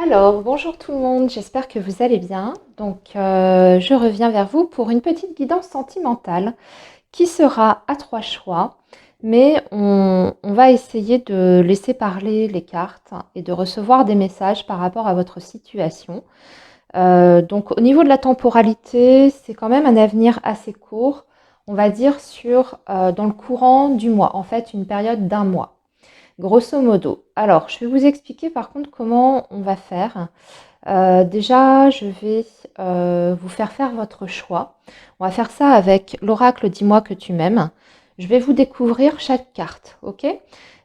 Alors, bonjour tout le monde, j'espère que vous allez bien. Je reviens vers vous pour une petite guidance sentimentale qui sera à trois choix, mais on va essayer de laisser parler les cartes et de recevoir des messages par rapport à votre situation. Au niveau de la temporalité, c'est quand même un avenir assez court, on va dire dans le courant du mois, en fait une période d'un mois. Grosso modo. Alors, je vais vous expliquer par contre comment on va faire. Déjà, je vais vous faire votre choix. On va faire ça avec l'oracle Dis-moi que tu m'aimes. Je vais vous découvrir chaque carte, ok?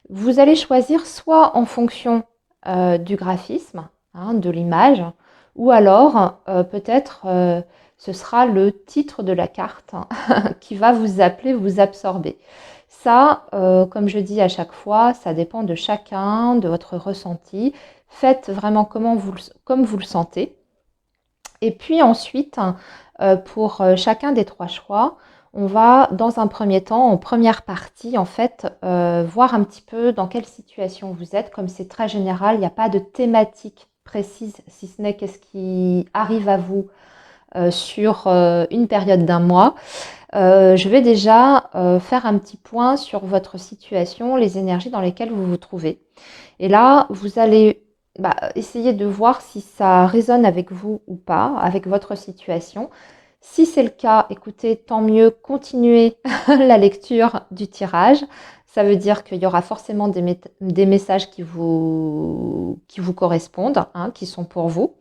Vous allez choisir soit en fonction du graphisme, hein, de l'image, ou alors peut-être ce sera le titre de la carte qui va vous appeler, vous absorber. Ça, comme je dis à chaque fois, ça dépend de chacun, de votre ressenti. Faites vraiment comme vous le sentez. Et puis ensuite, pour chacun des trois choix, on va, dans un premier temps, en première partie, en fait, voir un petit peu dans quelle situation vous êtes. Comme c'est très général, il n'y a pas de thématique précise, si ce n'est qu'est-ce qui arrive à vous sur une période d'un mois. Je vais déjà faire un petit point sur votre situation, les énergies dans lesquelles vous vous trouvez. Et là, vous allez essayer de voir si ça résonne avec vous ou pas, avec votre situation. Si c'est le cas, écoutez, tant mieux, continuez la lecture du tirage. Ça veut dire qu'il y aura forcément des messages qui vous correspondent, hein, qui sont pour vous.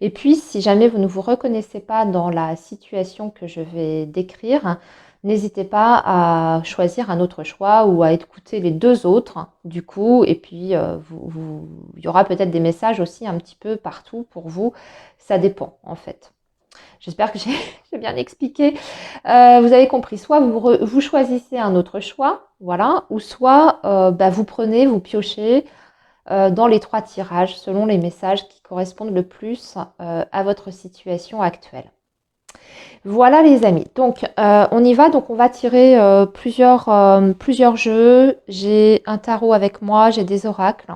Et puis, si jamais vous ne vous reconnaissez pas dans la situation que je vais décrire, n'hésitez pas à choisir un autre choix ou à écouter les deux autres, du coup. Et puis, il y aura peut-être des messages aussi un petit peu partout pour vous. Ça dépend, en fait. J'espère que j'ai bien expliqué. Vous avez compris, soit vous choisissez un autre choix, voilà, ou soit vous prenez, vous piochez dans les trois tirages selon les messages qui correspondent le plus à votre situation actuelle. Voilà les amis, on y va, donc on va tirer plusieurs jeux. J'ai un tarot avec moi, j'ai des oracles.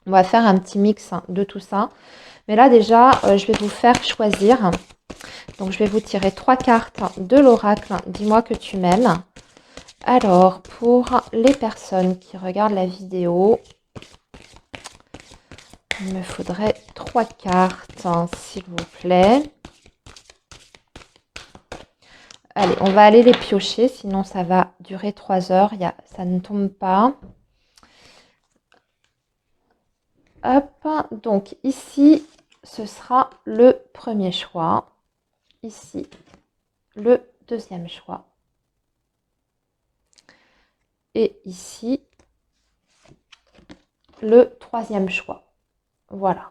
On va faire un petit mix de tout ça. Mais là déjà, je vais vous faire choisir. Donc je vais vous tirer trois cartes de l'oracle. Dis-moi que tu m'aimes. Alors, pour les personnes qui regardent la vidéo, il me faudrait trois cartes, hein, s'il vous plaît. Allez, on va aller les piocher, sinon ça va durer 3 heures. Ça ne tombe pas. Hop, donc ici, ce sera le premier choix. Ici, le deuxième choix. Et ici, le troisième choix. Voilà.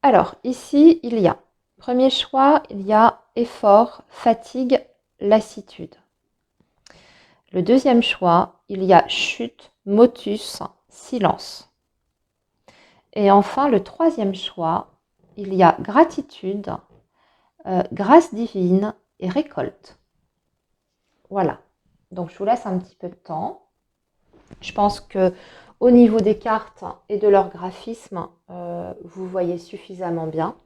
Alors, ici, il y a, premier choix, il y a effort, fatigue, lassitude. Le deuxième choix, il y a chute, motus, silence. Et enfin, le troisième choix, il y a gratitude, grâce divine et récolte. Voilà. Donc, je vous laisse un petit peu de temps. Je pense que au niveau des cartes et de leur graphisme, vous voyez suffisamment bien.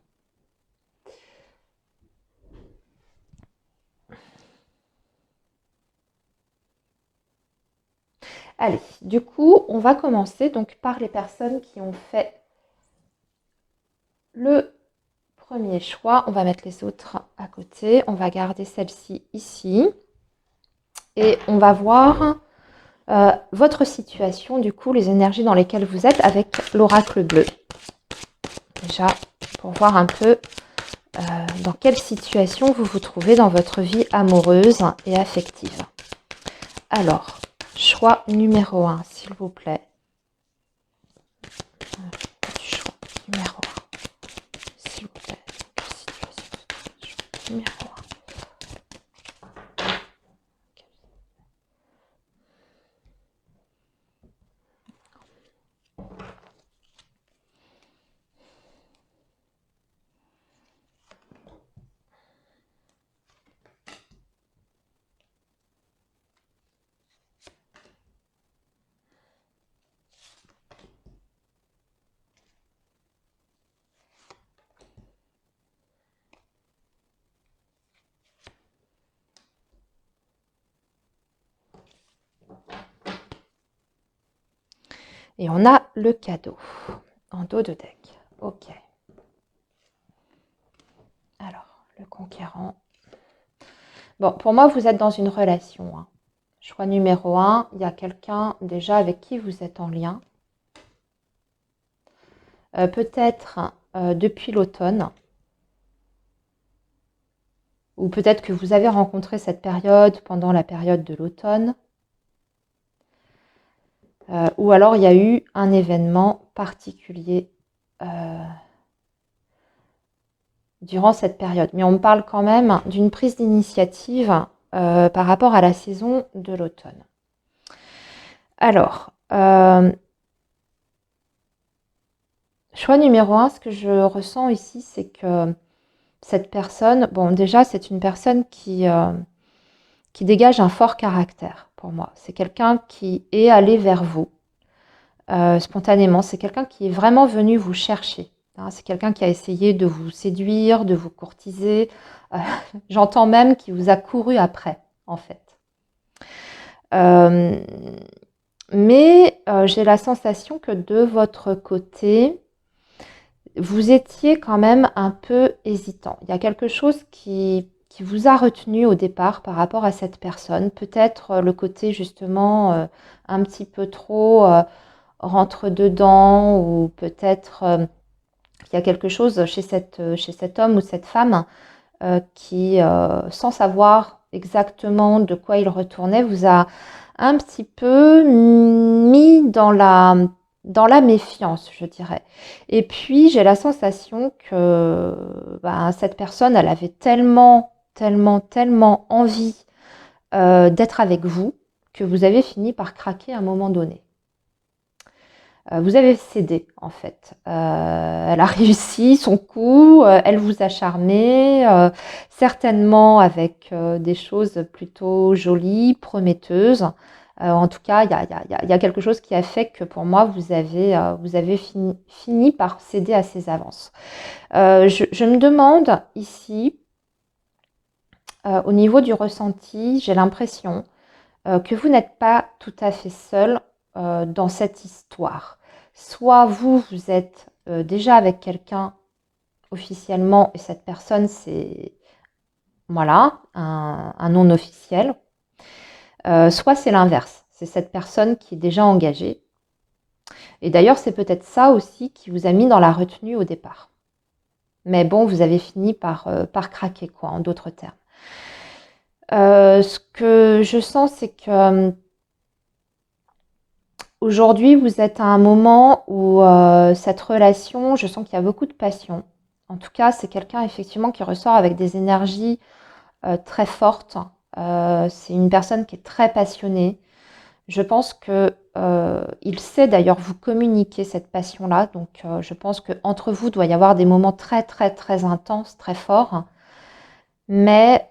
Allez, du coup, on va commencer donc par les personnes qui ont fait le premier choix. On va mettre les autres à côté. On va garder celle-ci ici. Et on va voir votre situation, du coup, les énergies dans lesquelles vous êtes avec l'oracle bleu. Déjà, pour voir un peu dans quelle situation vous vous trouvez dans votre vie amoureuse et affective. Alors, choix numéro 1, s'il vous plaît. Choix numéro 1, s'il vous plaît. Situation numéro 1. Et on a le cadeau en dos de deck. Ok. Alors, le conquérant. Bon, pour moi, vous êtes dans une relation. Hein. Choix numéro 1, il y a quelqu'un déjà avec qui vous êtes en lien. Peut-être depuis l'automne. Ou peut-être que vous avez rencontré cette période pendant la période de l'automne. Ou alors il y a eu un événement particulier durant cette période. Mais on me parle quand même d'une prise d'initiative par rapport à la saison de l'automne. Alors, choix numéro 1, ce que je ressens ici, c'est que cette personne, bon déjà c'est une personne qui dégage un fort caractère pour moi. C'est quelqu'un qui est allé vers vous spontanément. C'est quelqu'un qui est vraiment venu vous chercher. Hein. C'est quelqu'un qui a essayé de vous séduire, de vous courtiser. J'entends même qu'il vous a couru après, en fait. Mais j'ai la sensation que de votre côté, vous étiez quand même un peu hésitant. Il y a quelque chose qui vous a retenu au départ par rapport à cette personne. Peut-être le côté justement un petit peu trop rentre dedans, ou peut-être qu'il y a quelque chose chez cet homme ou cette femme qui, sans savoir exactement de quoi il retournait, vous a un petit peu mis dans la méfiance, je dirais. Et puis, j'ai la sensation que cette personne, elle avait tellement, tellement, tellement envie d'être avec vous que vous avez fini par craquer à un moment donné. Vous avez cédé, en fait. Elle a réussi son coup, elle vous a charmé, certainement avec des choses plutôt jolies, prometteuses. En tout cas, il y a quelque chose qui a fait que pour moi, vous avez fini par céder à ses avances. Je me demande ici, au niveau du ressenti, j'ai l'impression que vous n'êtes pas tout à fait seul dans cette histoire. Soit vous êtes déjà avec quelqu'un officiellement et cette personne, c'est voilà, un non officiel. Soit c'est l'inverse, c'est cette personne qui est déjà engagée. Et d'ailleurs, c'est peut-être ça aussi qui vous a mis dans la retenue au départ. Mais bon, vous avez fini par craquer, quoi, en d'autres termes. Ce que je sens, c'est que aujourd'hui, vous êtes à un moment où cette relation, je sens qu'il y a beaucoup de passion. En tout cas, c'est quelqu'un effectivement qui ressort avec des énergies très fortes. C'est une personne qui est très passionnée. Je pense que il sait d'ailleurs vous communiquer cette passion-là. Donc, je pense qu'entre vous, doit y avoir des moments très, très, très intenses, très forts. Mais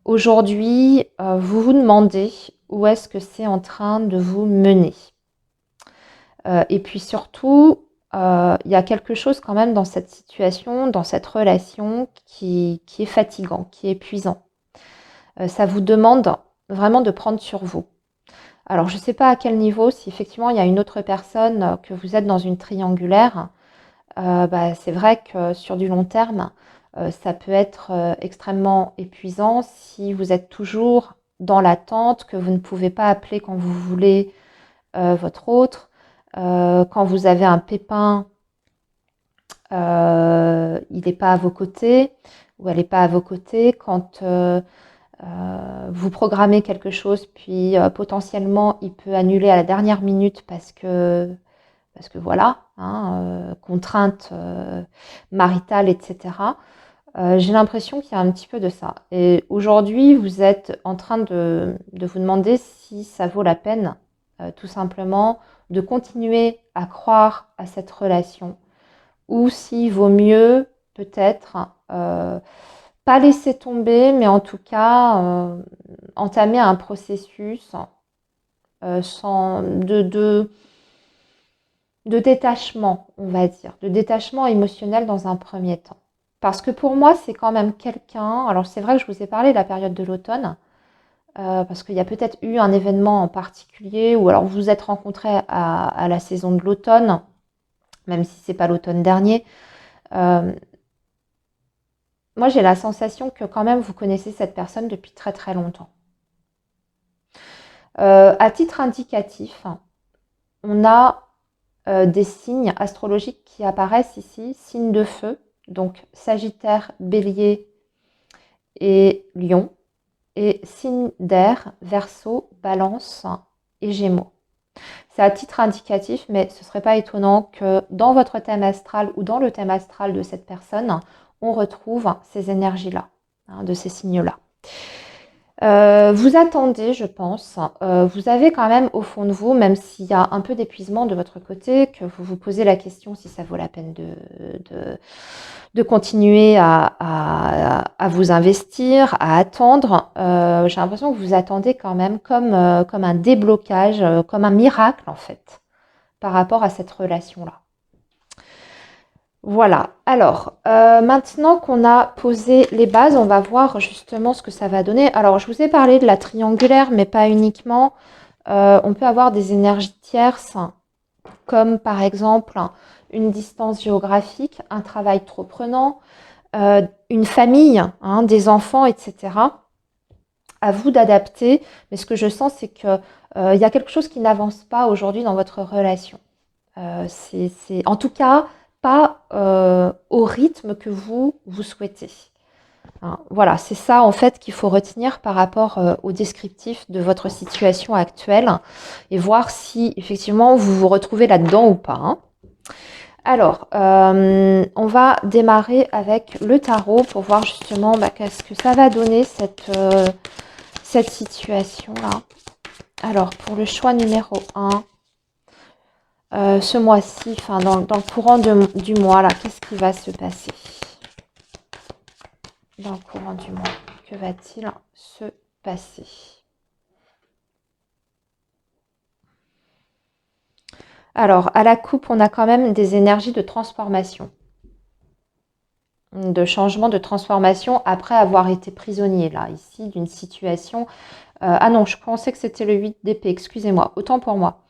aujourd'hui, vous vous demandez où est-ce que c'est en train de vous mener. Et puis surtout, il y a quelque chose quand même dans cette situation, dans cette relation qui est fatigant, qui est épuisant. Ça vous demande vraiment de prendre sur vous. Alors, je ne sais pas à quel niveau, si effectivement il y a une autre personne, que vous êtes dans une triangulaire, c'est vrai que sur du long terme, ça peut être extrêmement épuisant si vous êtes toujours dans l'attente, que vous ne pouvez pas appeler quand vous voulez votre autre, quand vous avez un pépin, il n'est pas à vos côtés ou elle n'est pas à vos côtés. Quand vous programmez quelque chose, puis potentiellement il peut annuler à la dernière minute parce que voilà, hein, contrainte maritale, etc. J'ai l'impression qu'il y a un petit peu de ça. Et aujourd'hui, vous êtes en train de vous demander si ça vaut la peine, tout simplement, de continuer à croire à cette relation, ou s'il vaut mieux peut-être pas laisser tomber, mais en tout cas entamer un processus de détachement, on va dire, de détachement émotionnel dans un premier temps. Parce que pour moi, c'est quand même quelqu'un, alors c'est vrai que je vous ai parlé de la période de l'automne, parce qu'il y a peut-être eu un événement en particulier, ou alors vous vous êtes rencontrés à la saison de l'automne, même si c'est pas l'automne dernier. Euh, Moi, j'ai la sensation que quand même vous connaissez cette personne depuis très très longtemps. À titre indicatif, on a des signes astrologiques qui apparaissent ici, signes de feu, donc Sagittaire, Bélier et Lion, et signes d'air, Verseau, Balance et Gémeaux. C'est à titre indicatif, mais ce ne serait pas étonnant que dans votre thème astral ou dans le thème astral de cette personne, on retrouve ces énergies-là, de ces signes-là. Vous attendez, je pense. Vous avez quand même au fond de vous, même s'il y a un peu d'épuisement de votre côté, que vous vous posez la question si ça vaut la peine de continuer à vous investir, à attendre. J'ai l'impression que vous attendez quand même comme un déblocage, comme un miracle en fait, par rapport à cette relation-là. Voilà. Alors, maintenant qu'on a posé les bases, on va voir justement ce que ça va donner. Alors, je vous ai parlé de la triangulaire, mais pas uniquement. On peut avoir des énergies tierces, comme par exemple une distance géographique, un travail trop prenant, une famille, des enfants, etc. À vous d'adapter. Mais ce que je sens, c'est que y a quelque chose qui n'avance pas aujourd'hui dans votre relation. En tout cas pas au rythme que vous souhaitez. Voilà, c'est ça en fait qu'il faut retenir par rapport au descriptif de votre situation actuelle et voir si effectivement vous vous retrouvez là-dedans ou pas. Alors, on va démarrer avec le tarot pour voir justement qu'est-ce que ça va donner cette situation-là. Alors, pour le choix numéro 1, ce mois-ci, enfin dans le courant du mois, là, qu'est-ce qui va se passer dans le courant du mois? Que va-t-il se passer? Alors, à la coupe, on a quand même des énergies de transformation, de changement, de transformation après avoir été prisonnier, là, ici, d'une situation. Ah non, je pensais que c'était le 8 d'épée, excusez-moi, autant pour moi.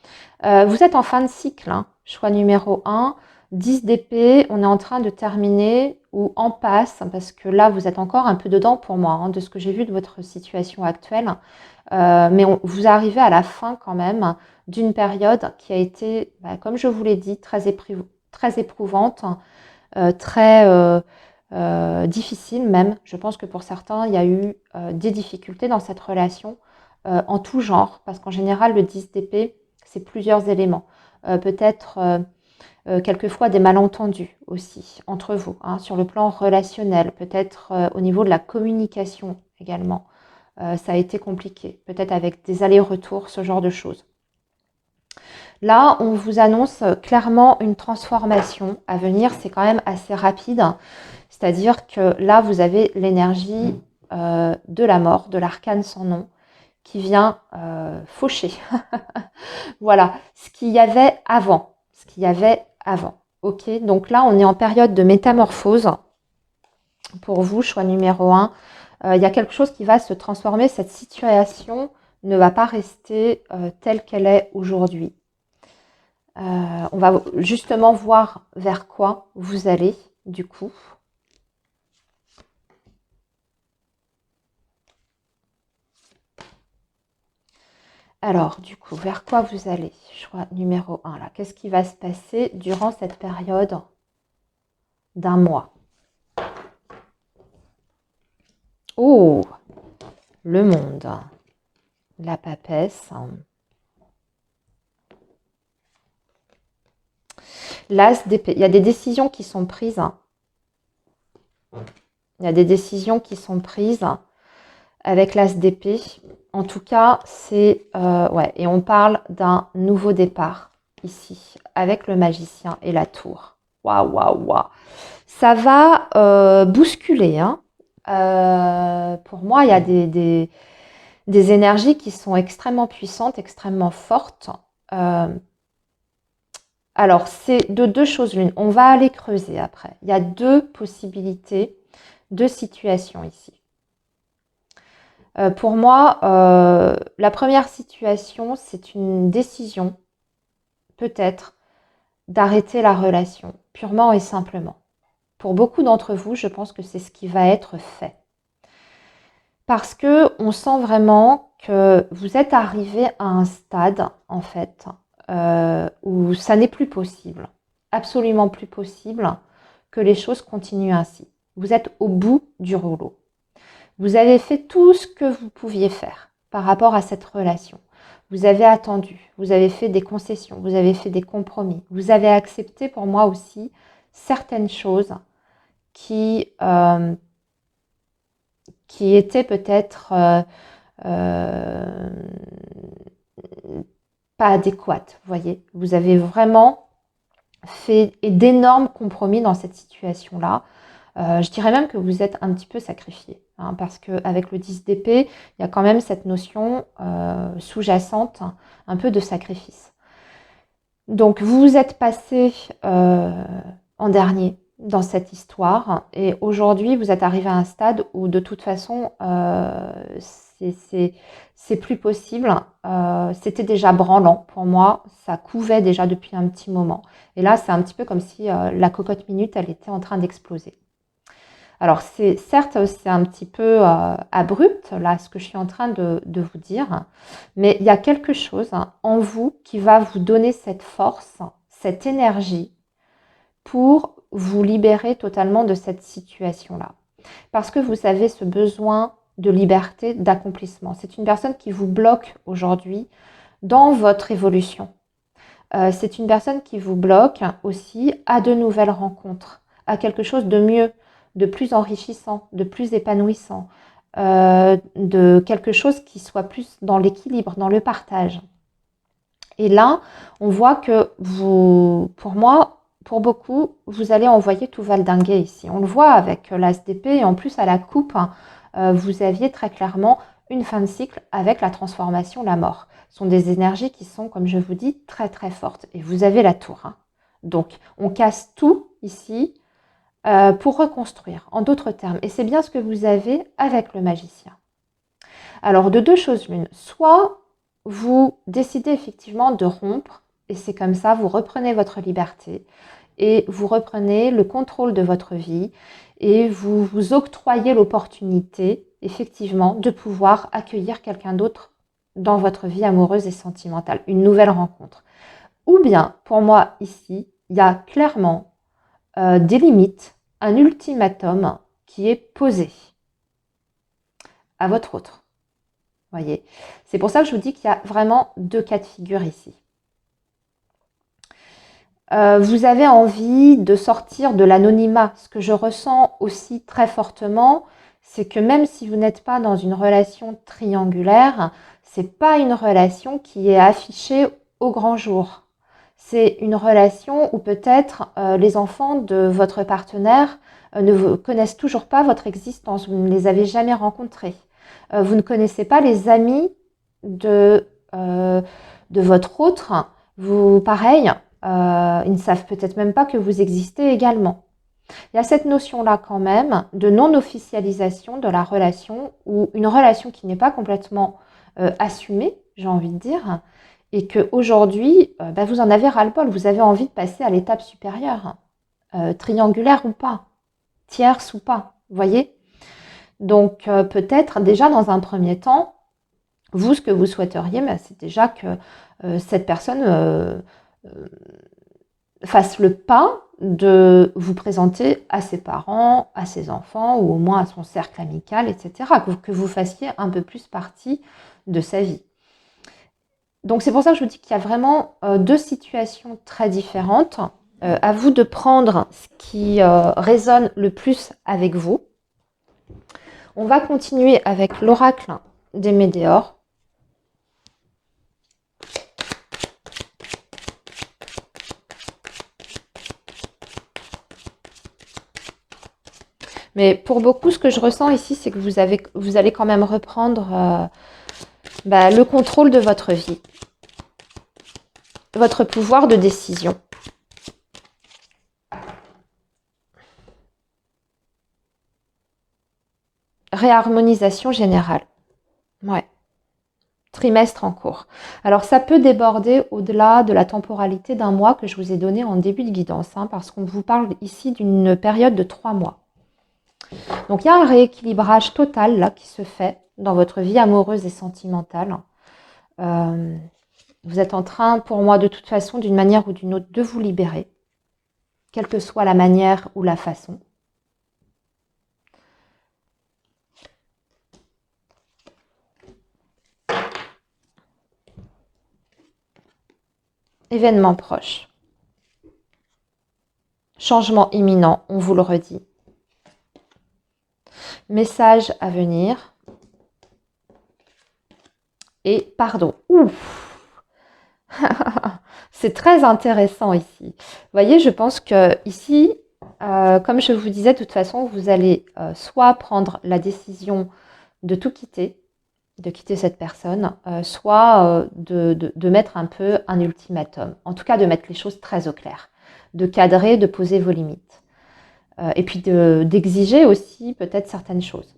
Vous êtes en fin de cycle, choix numéro 1, 10 d'épée, on est en train de terminer ou en passe, parce que là, vous êtes encore un peu dedans pour moi, de ce que j'ai vu de votre situation actuelle. Mais vous arrivez à la fin quand même d'une période qui a été, comme je vous l'ai dit, très éprouvante, très difficile même. Je pense que pour certains, il y a eu des difficultés dans cette relation en tout genre, parce qu'en général, le 10 d'épée, c'est plusieurs éléments. Peut-être quelquefois des malentendus aussi entre vous, sur le plan relationnel, peut-être au niveau de la communication également. Ça a été compliqué, peut-être avec des allers-retours, ce genre de choses. Là, on vous annonce clairement une transformation à venir, c'est quand même assez rapide. C'est-à-dire que là, vous avez l'énergie de la mort, de l'arcane sans nom, qui vient faucher. Voilà, ce qu'il y avait avant. Ce qu'il y avait avant. Ok, donc là, on est en période de métamorphose. Pour vous, choix numéro 1. Il y a quelque chose qui va se transformer. Cette situation ne va pas rester telle qu'elle est aujourd'hui. On va justement voir vers quoi vous allez, du coup. Alors, du coup, vers quoi vous allez? Choix numéro 1, là. Qu'est-ce qui va se passer durant cette période d'un mois? Oh, le monde. La papesse. L'as d'épée. Il y a des décisions qui sont prises. Il y a des décisions qui sont prises avec l'as d'épée. En tout cas, c'est... ouais, et on parle d'un nouveau départ ici, avec le magicien et la tour. Waouh, waouh, waouh. Ça va bousculer. Pour moi, il y a des énergies qui sont extrêmement puissantes, extrêmement fortes. Alors, c'est de deux choses l'une. On va aller creuser après. Il y a deux possibilités, deux situations ici. Pour moi, la première situation, c'est une décision, peut-être, d'arrêter la relation, purement et simplement. Pour beaucoup d'entre vous, je pense que c'est ce qui va être fait. Parce que on sent vraiment que vous êtes arrivé à un stade, en fait, où ça n'est plus possible, absolument plus possible que les choses continuent ainsi. Vous êtes au bout du rouleau. Vous avez fait tout ce que vous pouviez faire par rapport à cette relation. Vous avez attendu, vous avez fait des concessions, vous avez fait des compromis, vous avez accepté pour moi aussi certaines choses qui, euh, qui étaient peut-être euh, pas adéquates, vous voyez. Vous avez vraiment fait d'énormes compromis dans cette situation-là. Je dirais même que vous êtes un petit peu sacrifié, hein, parce qu'avec le 10 d'épée, il y a quand même cette notion sous-jacente, un peu de sacrifice. Donc vous vous êtes passé en dernier dans cette histoire, et aujourd'hui vous êtes arrivé à un stade où de toute façon c'est plus possible. C'était déjà branlant pour moi, ça couvait déjà depuis un petit moment. Et là c'est un petit peu comme si la cocotte minute elle était en train d'exploser. Alors, certes, c'est un petit peu abrupt, là, ce que je suis en train de vous dire, mais il y a quelque chose en vous qui va vous donner cette force, cette énergie pour vous libérer totalement de cette situation-là. Parce que vous avez ce besoin de liberté, d'accomplissement. C'est une personne qui vous bloque aujourd'hui dans votre évolution. C'est une personne qui vous bloque aussi à de nouvelles rencontres, à quelque chose de mieux, de plus enrichissant, de plus épanouissant, de quelque chose qui soit plus dans l'équilibre, dans le partage. Et là, on voit que vous, pour moi, pour beaucoup, vous allez envoyer tout valdinguer ici. On le voit avec l'As d'épée et en plus à la coupe, vous aviez très clairement une fin de cycle avec la transformation, la mort. Ce sont des énergies qui sont, comme je vous dis, très très fortes. Et vous avez la tour, hein. Donc, on casse tout ici pour reconstruire, en d'autres termes. Et c'est bien ce que vous avez avec le magicien. Alors, de deux choses l'une. Soit vous décidez effectivement de rompre, et c'est comme ça, vous reprenez votre liberté, et vous reprenez le contrôle de votre vie, et vous vous octroyez l'opportunité, effectivement, de pouvoir accueillir quelqu'un d'autre dans votre vie amoureuse et sentimentale, une nouvelle rencontre. Ou bien, pour moi, ici, il y a clairement des limites, un ultimatum qui est posé à votre autre. Voyez, c'est pour ça que je vous dis qu'il y a vraiment deux cas de figure ici. Vous avez envie de sortir de l'anonymat. Ce que je ressens aussi très fortement, c'est que même si vous n'êtes pas dans une relation triangulaire, c'est pas une relation qui est affichée au grand jour. C'est une relation où peut-être les enfants de votre partenaire ne connaissent toujours pas votre existence, vous ne les avez jamais rencontrés. Vous ne connaissez pas les amis de, euh, de votre autre. Vous, pareil, ils ne savent peut-être même pas que vous existez également. Il y a cette notion-là quand même de non-officialisation de la relation ou une relation qui n'est pas complètement assumée, j'ai envie de dire, et qu'aujourd'hui, vous en avez ras-le-bol, vous avez envie de passer à l'étape supérieure, triangulaire ou pas, tierce ou pas, vous voyez. Donc peut-être déjà dans un premier temps, vous, ce que vous souhaiteriez, c'est déjà que cette personne fasse le pas de vous présenter à ses parents, à ses enfants, ou au moins à son cercle amical, etc. Que vous fassiez un peu plus partie de sa vie. Donc c'est pour ça que je vous dis qu'il y a vraiment deux situations très différentes. À vous de prendre ce qui résonne le plus avec vous. On va continuer avec l'oracle des Médéors. Mais pour beaucoup, ce que je ressens ici, c'est que vous allez quand même reprendre le contrôle de votre vie, votre pouvoir de décision. Réharmonisation générale. Ouais. Trimestre en cours. Alors ça peut déborder au-delà de la temporalité d'un mois que je vous ai donné en début de guidance, hein, parce qu'on vous parle ici d'une période de 3 mois. Donc il y a un rééquilibrage total là qui se fait dans votre vie amoureuse et sentimentale. Euh, vous êtes en train, pour moi, de toute façon, d'une manière ou d'une autre, de vous libérer, quelle que soit la manière ou la façon. Événement proche. Changement imminent, on vous le redit. Message à venir. Et pardon. Ouf. C'est très intéressant ici. Vous voyez, je pense que ici, comme je vous disais, de toute façon, vous allez soit prendre la décision de tout quitter, de quitter cette personne, soit de mettre un peu un ultimatum. En tout cas, de mettre les choses très au clair, de cadrer, de poser vos limites. Et puis d'exiger aussi peut-être certaines choses.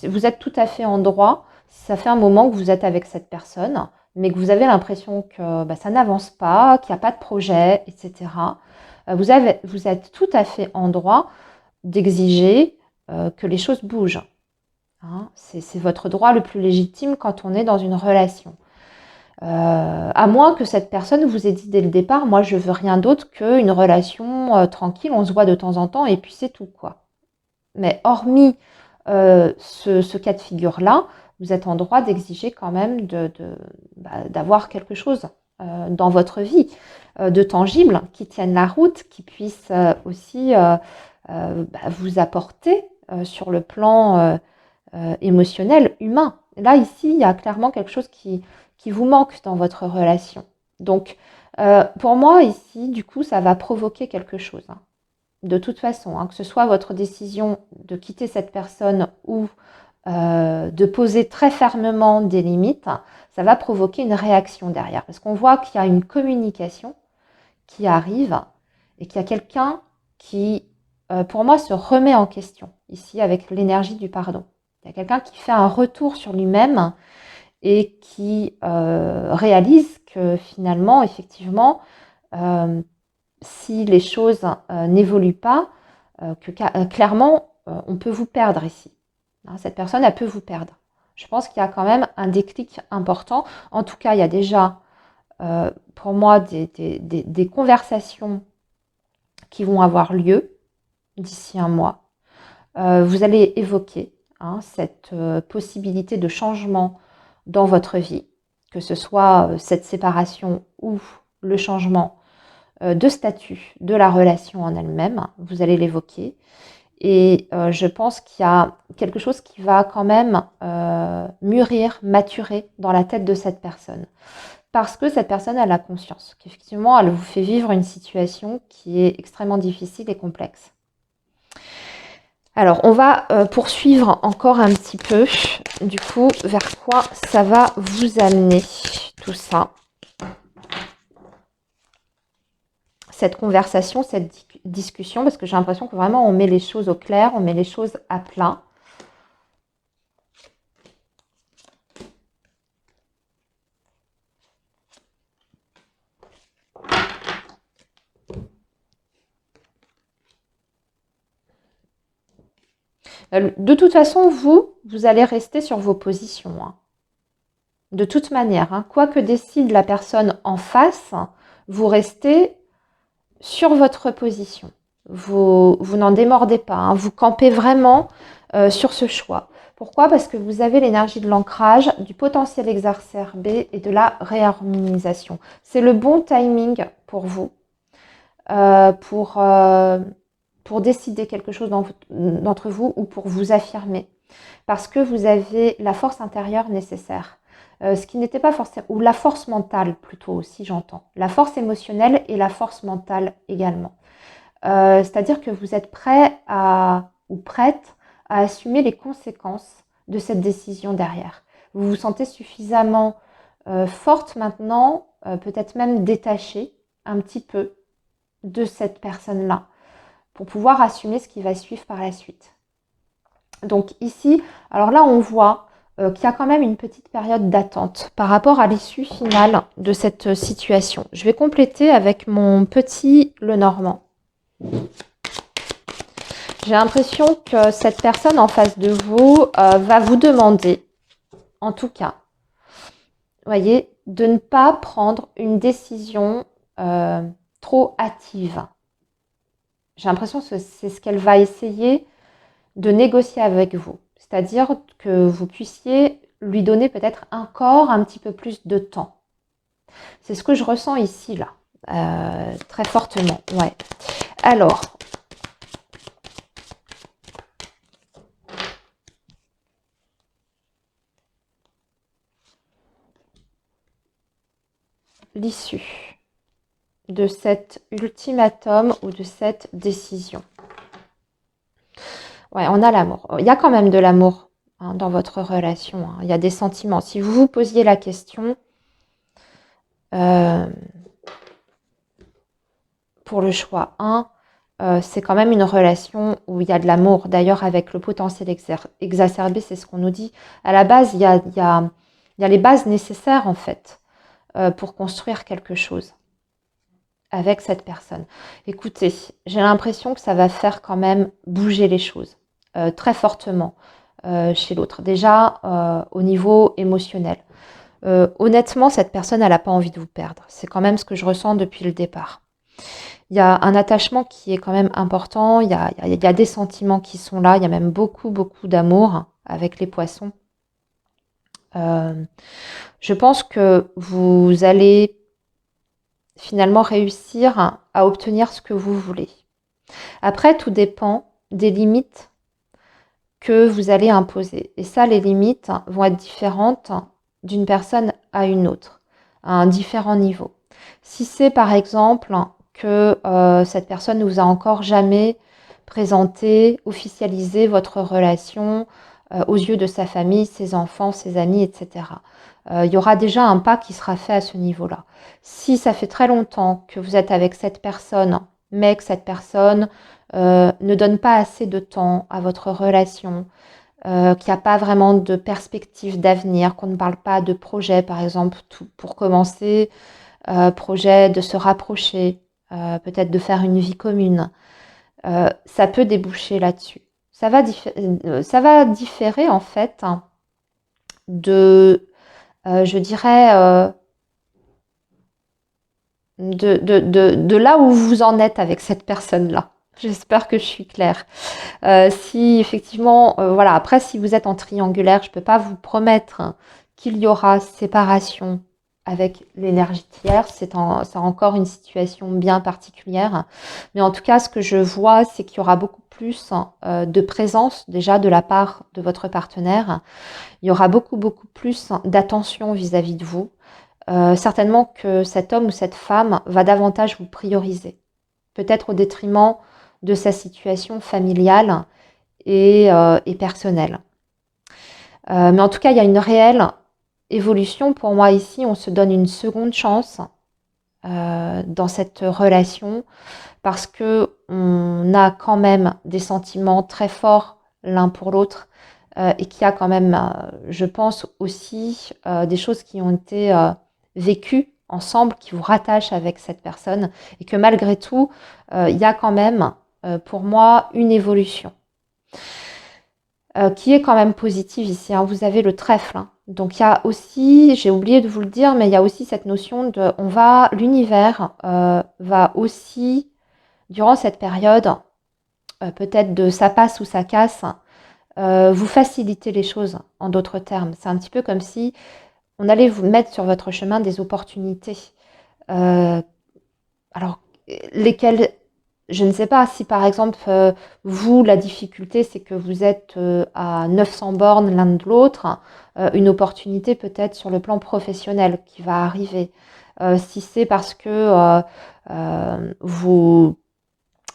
Vous êtes tout à fait en droit, si ça fait un moment que vous êtes avec cette personne, mais que vous avez l'impression que ça n'avance pas, qu'il n'y a pas de projet, etc. Vous êtes tout à fait en droit d'exiger que les choses bougent. Hein. C'est votre droit le plus légitime quand on est dans une relation. À moins que cette personne vous ait dit dès le départ, moi je veux rien d'autre qu'une relation tranquille, on se voit de temps en temps et puis c'est tout quoi. Mais hormis ce cas de figure-là, vous êtes en droit d'exiger quand même d'avoir quelque chose dans votre vie, de tangible, qui tienne la route, qui puisse aussi vous apporter sur le plan émotionnel, humain. Là, ici, il y a clairement quelque chose qui vous manque dans votre relation. Donc, pour moi, ici, du coup, ça va provoquer quelque chose. Hein. De toute façon, hein, que ce soit votre décision de quitter cette personne ou de poser très fermement des limites, ça va provoquer une réaction derrière. Parce qu'on voit qu'il y a une communication qui arrive et qu'il y a quelqu'un qui, pour moi, se remet en question, ici, avec l'énergie du pardon. Il y a quelqu'un qui fait un retour sur lui-même et qui réalise que finalement, effectivement, si les choses n'évoluent pas, clairement, on peut vous perdre ici. Hein, cette personne, elle peut vous perdre. Je pense qu'il y a quand même un déclic important. En tout cas, il y a déjà, pour moi, des conversations qui vont avoir lieu d'ici un mois. Vous allez évoquer cette possibilité de changement dans votre vie, que ce soit cette séparation ou le changement de statut de la relation en elle-même. Vous allez l'évoquer. Et je pense qu'il y a quelque chose qui va quand même mûrir, maturer dans la tête de cette personne. Parce que cette personne, elle a conscience qu'effectivement, elle vous fait vivre une situation qui est extrêmement difficile et complexe. Alors, on va poursuivre encore un petit peu, du coup, vers quoi ça va vous amener, tout ça. Cette conversation, cette discussion, parce que j'ai l'impression que vraiment on met les choses au clair, on met les choses à plat. De toute façon, vous allez rester sur vos positions. Hein. De toute manière, hein, quoi que décide la personne en face, vous restez sur votre position. Vous n'en démordez pas, hein, vous campez vraiment sur ce choix. Pourquoi? Parce que vous avez l'énergie de l'ancrage, du potentiel exacerbé et de la réharmonisation. C'est le bon timing pour vous, pour décider quelque chose d'entre vous ou pour vous affirmer. Parce que vous avez la force intérieure nécessaire. Ce qui n'était pas forcément, ou la force mentale plutôt aussi, j'entends. La force émotionnelle et la force mentale également. C'est-à-dire que vous êtes prêt ou prête à assumer les conséquences de cette décision derrière. Vous vous sentez suffisamment forte maintenant, peut-être même détachée un petit peu de cette personne-là, pour pouvoir assumer ce qui va suivre par la suite. Donc ici, alors là on voit qu'il y a quand même une petite période d'attente par rapport à l'issue finale de cette situation. Je vais compléter avec mon petit Lenormand. J'ai l'impression que cette personne en face de vous va vous demander, en tout cas, voyez, de ne pas prendre une décision trop hâtive. J'ai l'impression que c'est ce qu'elle va essayer de négocier avec vous. C'est-à-dire que vous puissiez lui donner peut-être encore un petit peu plus de temps. C'est ce que je ressens ici, là, très fortement. Ouais. Alors, l'issue de cet ultimatum ou de cette décision. Ouais, on a l'amour. Il y a quand même de l'amour dans votre relation. Il y a des sentiments. Si vous vous posiez la question, pour le choix 1, c'est quand même une relation où il y a de l'amour. D'ailleurs, avec le potentiel exacerbé, c'est ce qu'on nous dit. À la base, il y a les bases nécessaires, en fait, pour construire quelque chose avec cette personne. Écoutez, j'ai l'impression que ça va faire quand même bouger les choses très fortement chez l'autre. Déjà, au niveau émotionnel. Honnêtement, cette personne, elle n'a pas envie de vous perdre. C'est quand même ce que je ressens depuis le départ. Il y a un attachement qui est quand même important. Il y a des sentiments qui sont là. Il y a même beaucoup, beaucoup d'amour avec les poissons. Je pense que vous allez finalement réussir à obtenir ce que vous voulez. Après, tout dépend des limites que vous allez imposer. Et ça, les limites vont être différentes d'une personne à une autre, à un différent niveau. Si c'est par exemple que cette personne ne vous a encore jamais présenté, officialisé votre relation aux yeux de sa famille, ses enfants, ses amis, etc. Il y aura déjà un pas qui sera fait à ce niveau-là. Si ça fait très longtemps que vous êtes avec cette personne, mais que cette personne ne donne pas assez de temps à votre relation, qu'il n'y a pas vraiment de perspective d'avenir, qu'on ne parle pas de projet, par exemple, pour commencer, projet de se rapprocher, peut-être de faire une vie commune, ça peut déboucher là-dessus. Ça va différer en fait de, je dirais, de là où vous en êtes avec cette personne-là. J'espère que je suis claire. Si effectivement, voilà, après si vous êtes en triangulaire, je ne peux pas vous promettre qu'il y aura séparation avec l'énergie tiers. C'est encore une situation bien particulière. Mais en tout cas, ce que je vois, c'est qu'il y aura beaucoup plus de présence déjà de la part de votre partenaire. Il y aura beaucoup, beaucoup plus d'attention vis-à-vis de vous. Certainement que cet homme ou cette femme va davantage vous prioriser. Peut-être au détriment de sa situation familiale et personnelle. Mais en tout cas, il y a une réelle évolution. Pour moi, ici, on se donne une seconde chance dans cette relation parce qu'on a quand même des sentiments très forts l'un pour l'autre et qu'il y a quand même, je pense aussi, des choses qui ont été vécues ensemble, qui vous rattachent avec cette personne et que malgré tout, il y a quand même, pour moi, une évolution. Qui est quand même positive ici. Hein. Vous avez le trèfle. Hein. Donc il y a aussi, j'ai oublié de vous le dire, mais il y a aussi cette notion de, l'univers va aussi, durant cette période, peut-être de ça passe ou ça casse, vous faciliter les choses, en d'autres termes. C'est un petit peu comme si on allait vous mettre sur votre chemin des opportunités. Alors, lesquelles je ne sais pas si par exemple, vous, la difficulté, c'est que vous êtes à 900 bornes l'un de l'autre, une opportunité peut-être sur le plan professionnel qui va arriver. Si c'est parce que vous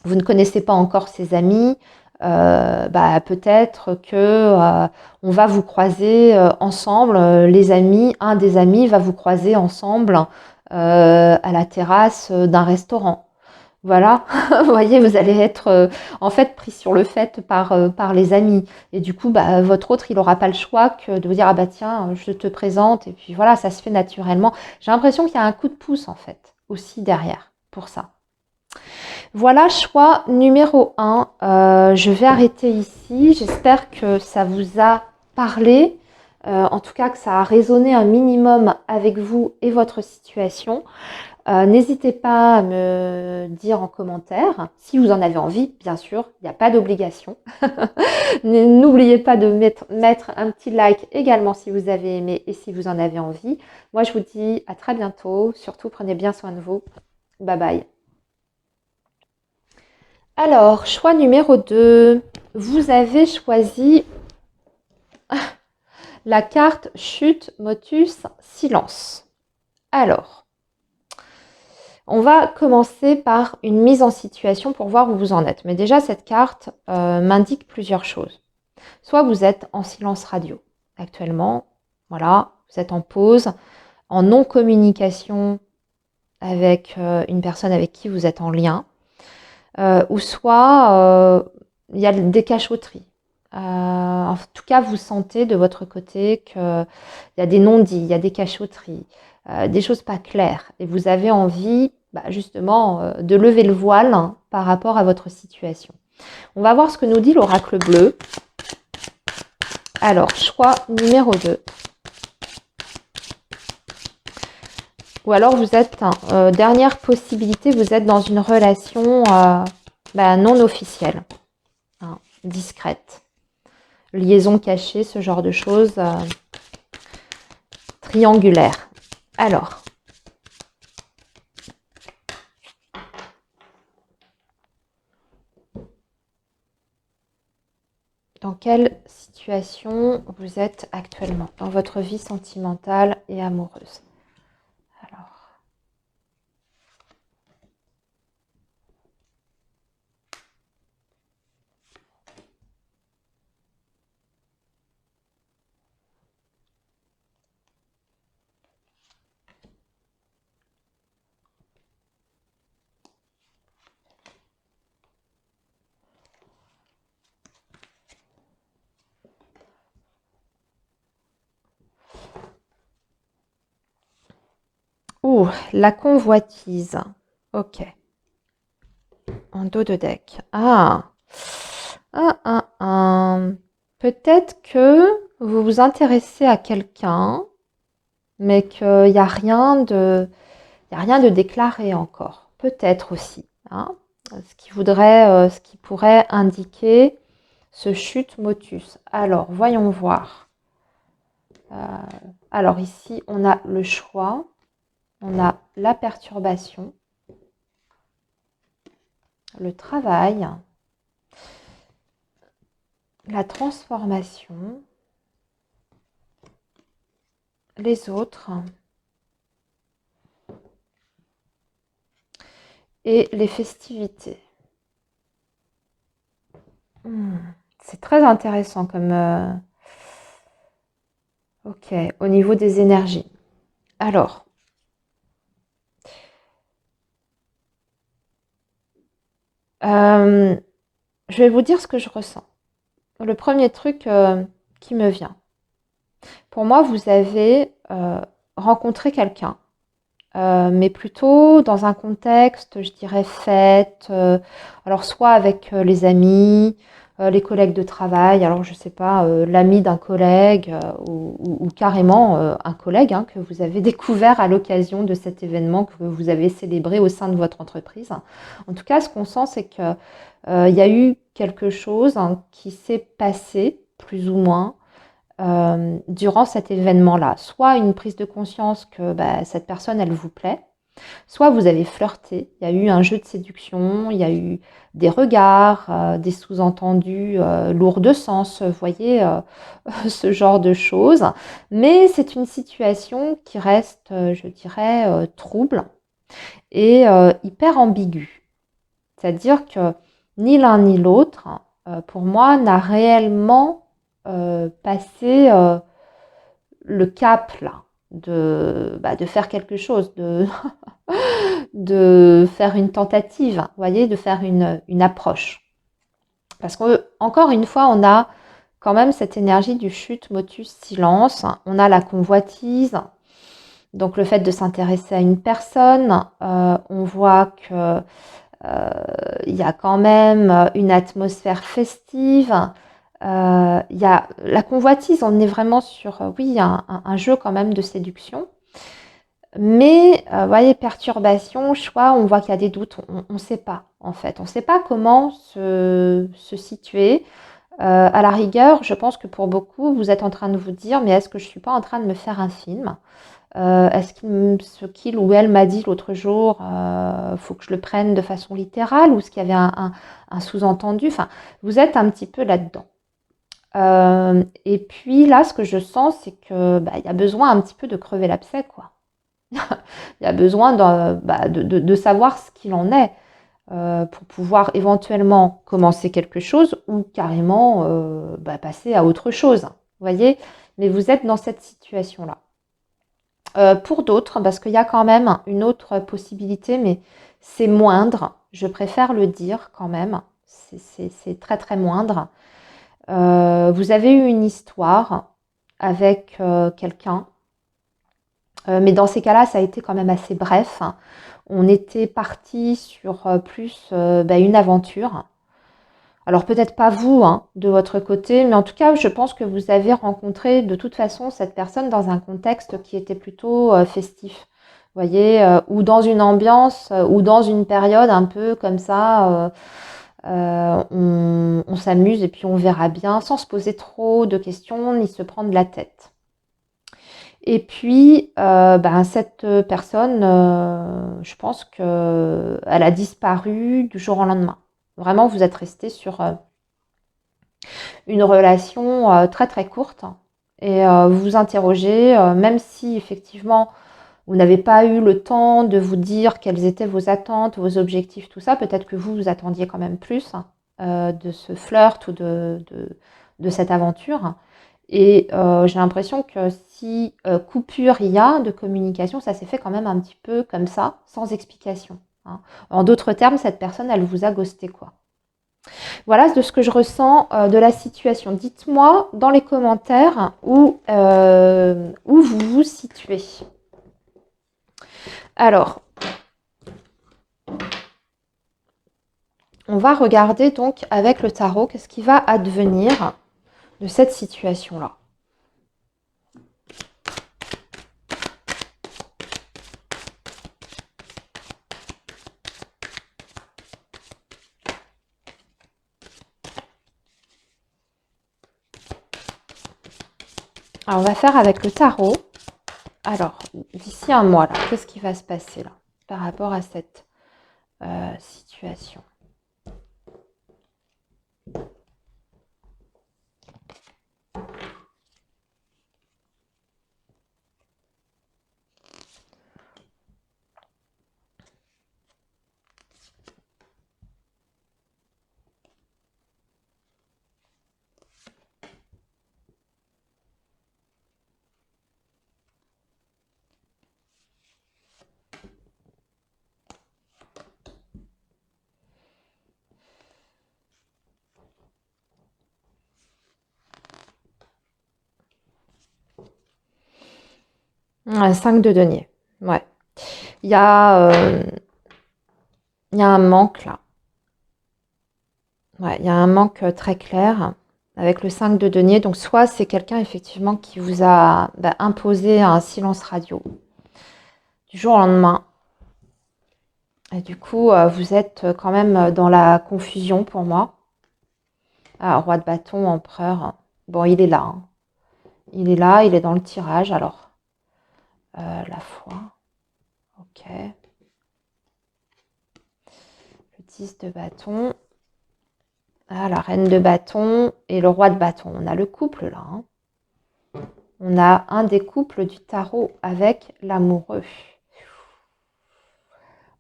ne connaissez pas encore ses amis, peut-être que on va vous croiser ensemble, les amis, un des amis va vous croiser ensemble à la terrasse d'un restaurant. Voilà, vous voyez, vous allez être en fait pris sur le fait par les amis. Et du coup, bah, votre autre, il n'aura pas le choix que de vous dire, ah bah tiens, je te présente. Et puis voilà, ça se fait naturellement. J'ai l'impression qu'il y a un coup de pouce en fait aussi derrière pour ça. Voilà, choix numéro un. Je vais arrêter ici. J'espère que ça vous a parlé. En tout cas, que ça a résonné un minimum avec vous et votre situation. N'hésitez pas à me dire en commentaire si vous en avez envie, bien sûr, il n'y a pas d'obligation. N'oubliez pas de mettre un petit like également si vous avez aimé et si vous en avez envie. Moi, je vous dis à très bientôt. Surtout, prenez bien soin de vous. Bye bye. Alors, choix numéro 2. Vous avez choisi la carte chute, motus, silence. Alors, on va commencer par une mise en situation pour voir où vous en êtes. Mais déjà, cette carte m'indique plusieurs choses. Soit vous êtes en silence radio actuellement, voilà, vous êtes en pause, en non-communication avec une personne avec qui vous êtes en lien, ou soit il y a des cachotteries. En tout cas, vous sentez de votre côté qu'il y a des non-dits, il y a des cachotteries, des choses pas claires. Et vous avez envie, justement, de lever le voile par rapport à votre situation. On va voir ce que nous dit l'oracle bleu. Alors, choix numéro 2. Ou alors, vous êtes, dernière possibilité, vous êtes dans une relation non officielle, discrète. Liaison cachée, ce genre de choses, triangulaire. Alors, dans quelle situation vous êtes actuellement dans votre vie sentimentale et amoureuse? Alors, la convoitise. Ok. En dos de deck. Peut-être que vous vous intéressez à quelqu'un, mais qu'il n'y a rien de, déclaré encore. Peut-être aussi. Ce qui pourrait indiquer ce chute motus. Alors, voyons voir. Alors ici, on a le choix, on a la perturbation, le travail, la transformation, les autres et les festivités. C'est très intéressant comme... Ok, au niveau des énergies. Alors, je vais vous dire ce que je ressens. Le premier truc qui me vient. Pour moi, vous avez rencontré quelqu'un, mais plutôt dans un contexte, je dirais, fête. Alors, soit avec les amis, les collègues de travail, alors je ne sais pas, l'ami d'un collègue ou carrément un collègue que vous avez découvert à l'occasion de cet événement que vous avez célébré au sein de votre entreprise. En tout cas, ce qu'on sent, c'est qu'il y a eu quelque chose qui s'est passé, plus ou moins, durant cet événement-là. Soit une prise de conscience que cette personne, elle vous plaît, soit vous avez flirté, il y a eu un jeu de séduction, il y a eu des regards, des sous-entendus lourds de sens, vous voyez, ce genre de choses. Mais c'est une situation qui reste, je dirais, trouble et hyper ambiguë. C'est-à-dire que ni l'un ni l'autre, pour moi, n'a réellement passé le cap là de faire quelque chose, de faire une tentative, vous voyez, de faire une approche. Parce qu'encore une fois, on a quand même cette énergie du chute, motus, silence. On a la convoitise. Donc le fait de s'intéresser à une personne, on voit que il y a quand même une atmosphère festive. Il y a la convoitise, on est vraiment sur, oui, un jeu quand même de séduction. Mais, vous voyez, perturbation, choix, on voit qu'il y a des doutes, on ne sait pas, en fait. On ne sait pas comment se situer. À la rigueur, je pense que pour beaucoup, vous êtes en train de vous dire, mais est-ce que je ne suis pas en train de me faire un film? Est-ce ce qu'il ou elle m'a dit l'autre jour, faut que je le prenne de façon littérale ou est-ce qu'il y avait un sous-entendu? Enfin, vous êtes un petit peu là-dedans. Et puis là, ce que je sens, c'est que il y a besoin un petit peu de crever l'abcès, quoi. Il y a besoin de savoir ce qu'il en est pour pouvoir éventuellement commencer quelque chose ou carrément passer à autre chose. Vous voyez? Mais vous êtes dans cette situation-là. Pour d'autres, parce qu'il y a quand même une autre possibilité, mais c'est moindre. Je préfère le dire quand même. C'est très très moindre. Vous avez eu une histoire avec quelqu'un, mais dans ces cas-là, ça a été quand même assez bref. On était parti sur plus une aventure. Alors peut-être pas vous, hein, de votre côté, mais en tout cas, je pense que vous avez rencontré de toute façon cette personne dans un contexte qui était plutôt festif. Vous voyez, ou dans une ambiance, ou dans une période un peu comme ça, on s'amuse et puis on verra bien, sans se poser trop de questions ni se prendre la tête. Et puis, cette personne, je pense qu'elle a disparu du jour au lendemain. Vraiment, vous êtes resté sur une relation très très courte et vous vous interrogez, même si effectivement vous n'avez pas eu le temps de vous dire quelles étaient vos attentes, vos objectifs, tout ça, peut-être que vous vous attendiez quand même plus de ce flirt ou de cette aventure. Et j'ai l'impression que si coupure il y a de communication, ça s'est fait quand même un petit peu comme ça, sans explication. Hein. En d'autres termes, cette personne, elle vous a ghosté, quoi. Voilà de ce que je ressens de la situation. Dites-moi dans les commentaires où vous vous situez. Alors, on va regarder donc avec le tarot qu'est-ce qui va advenir de cette situation-là. Alors, on va faire avec le tarot. Alors, d'ici un mois, là, qu'est-ce qui va se passer là par rapport à cette situation? Un 5 de denier. Ouais. Il y a un manque là. Ouais, il y a un manque très clair avec le 5 de denier. Donc, soit c'est quelqu'un effectivement qui vous a imposé un silence radio du jour au lendemain. Et du coup, vous êtes quand même dans la confusion pour moi. Ah, roi de bâton, empereur. Bon, il est là. Hein. Il est là, il est dans le tirage. Alors, la foi. Ok. Le 10 de bâton. Ah, la reine de bâton et le roi de bâton. On a le couple là. Hein. On a un des couples du tarot avec l'amoureux.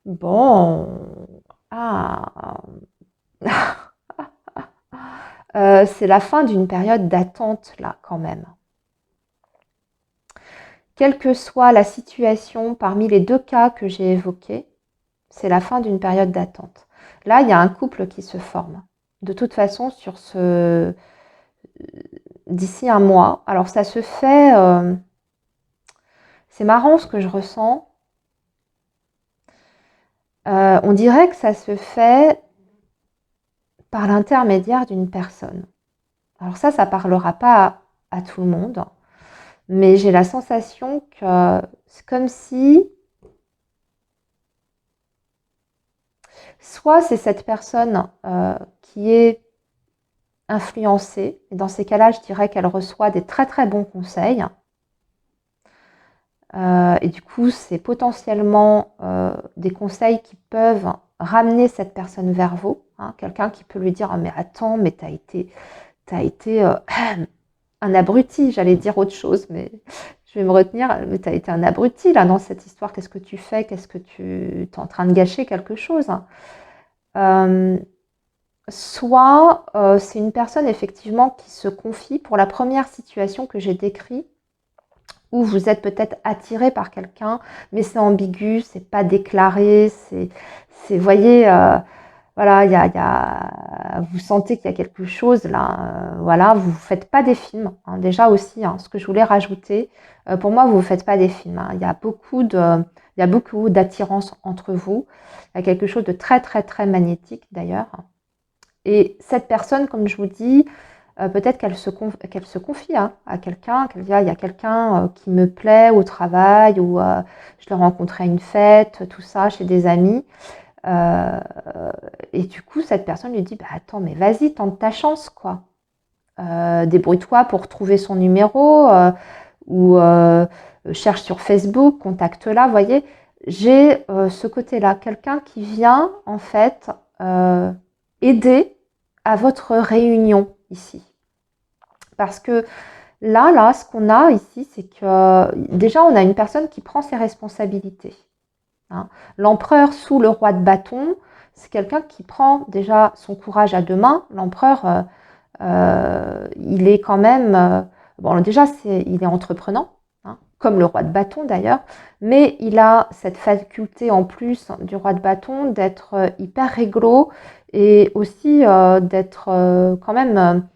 Bon. Ah. C'est la fin d'une période d'attente là quand même. Quelle que soit la situation parmi les deux cas que j'ai évoqués, C'est la fin d'une période d'attente. Là, il y a un couple qui se forme. De toute façon, d'ici un mois. Alors, ça se fait... c'est marrant ce que je ressens. On dirait que ça se fait par l'intermédiaire d'une personne. Alors ça parlera pas à tout le monde, mais j'ai la sensation que c'est comme si soit c'est cette personne qui est influencée, et dans ces cas-là, je dirais qu'elle reçoit des très très bons conseils, et du coup, c'est potentiellement des conseils qui peuvent ramener cette personne vers vous, hein, quelqu'un qui peut lui dire « Ah mais attends, mais t'as été un abruti », j'allais dire autre chose, mais je vais me retenir, mais t'as été un abruti là dans cette histoire, qu'est-ce que tu fais, qu'est-ce que tu es en train de gâcher quelque chose. Soit c'est une personne effectivement qui se confie pour la première situation que j'ai décrite, où vous êtes peut-être attiré par quelqu'un, mais c'est ambigu, c'est pas déclaré, vous voyez, voilà, vous sentez qu'il y a quelque chose là, voilà, vous ne faites pas des films, hein, déjà aussi, hein, ce que je voulais rajouter, pour moi, vous ne faites pas des films, hein, il y a beaucoup d'attirance entre vous, il y a quelque chose de très, très, très magnétique d'ailleurs, et cette personne, comme je vous dis, peut-être qu'elle se confie hein, à quelqu'un, qu'elle dit ah, il y a quelqu'un qui me plaît au travail, ou je l'ai rencontré à une fête, tout ça, chez des amis. Et du coup, cette personne lui dit bah, attends, mais vas-y, tente ta chance, quoi. Débrouille-toi pour trouver son numéro, ou cherche sur Facebook, contacte-la. Vous voyez, j'ai ce côté-là, quelqu'un qui vient en fait aider à votre réunion ici. Parce que là, ce qu'on a ici, c'est que déjà, on a une personne qui prend ses responsabilités. Hein. L'empereur sous le roi de bâton, c'est quelqu'un qui prend déjà son courage à deux mains. L'empereur, il est quand même... bon, déjà, il est entreprenant, hein, comme le roi de bâton d'ailleurs, mais il a cette faculté en plus du roi de bâton d'être hyper réglo et aussi d'être quand même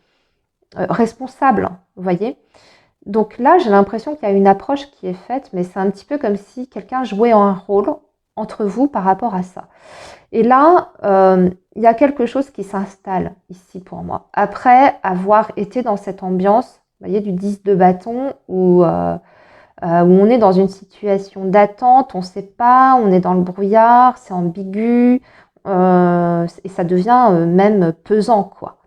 responsable, vous voyez. Donc là, j'ai l'impression qu'il y a une approche qui est faite, mais c'est un petit peu comme si quelqu'un jouait un rôle entre vous par rapport à ça. Et là, il y a quelque chose qui s'installe ici pour moi. Après avoir été dans cette ambiance, vous voyez, du 10 de bâton, où on est dans une situation d'attente, on ne sait pas, on est dans le brouillard, c'est ambigu, et ça devient même pesant, quoi.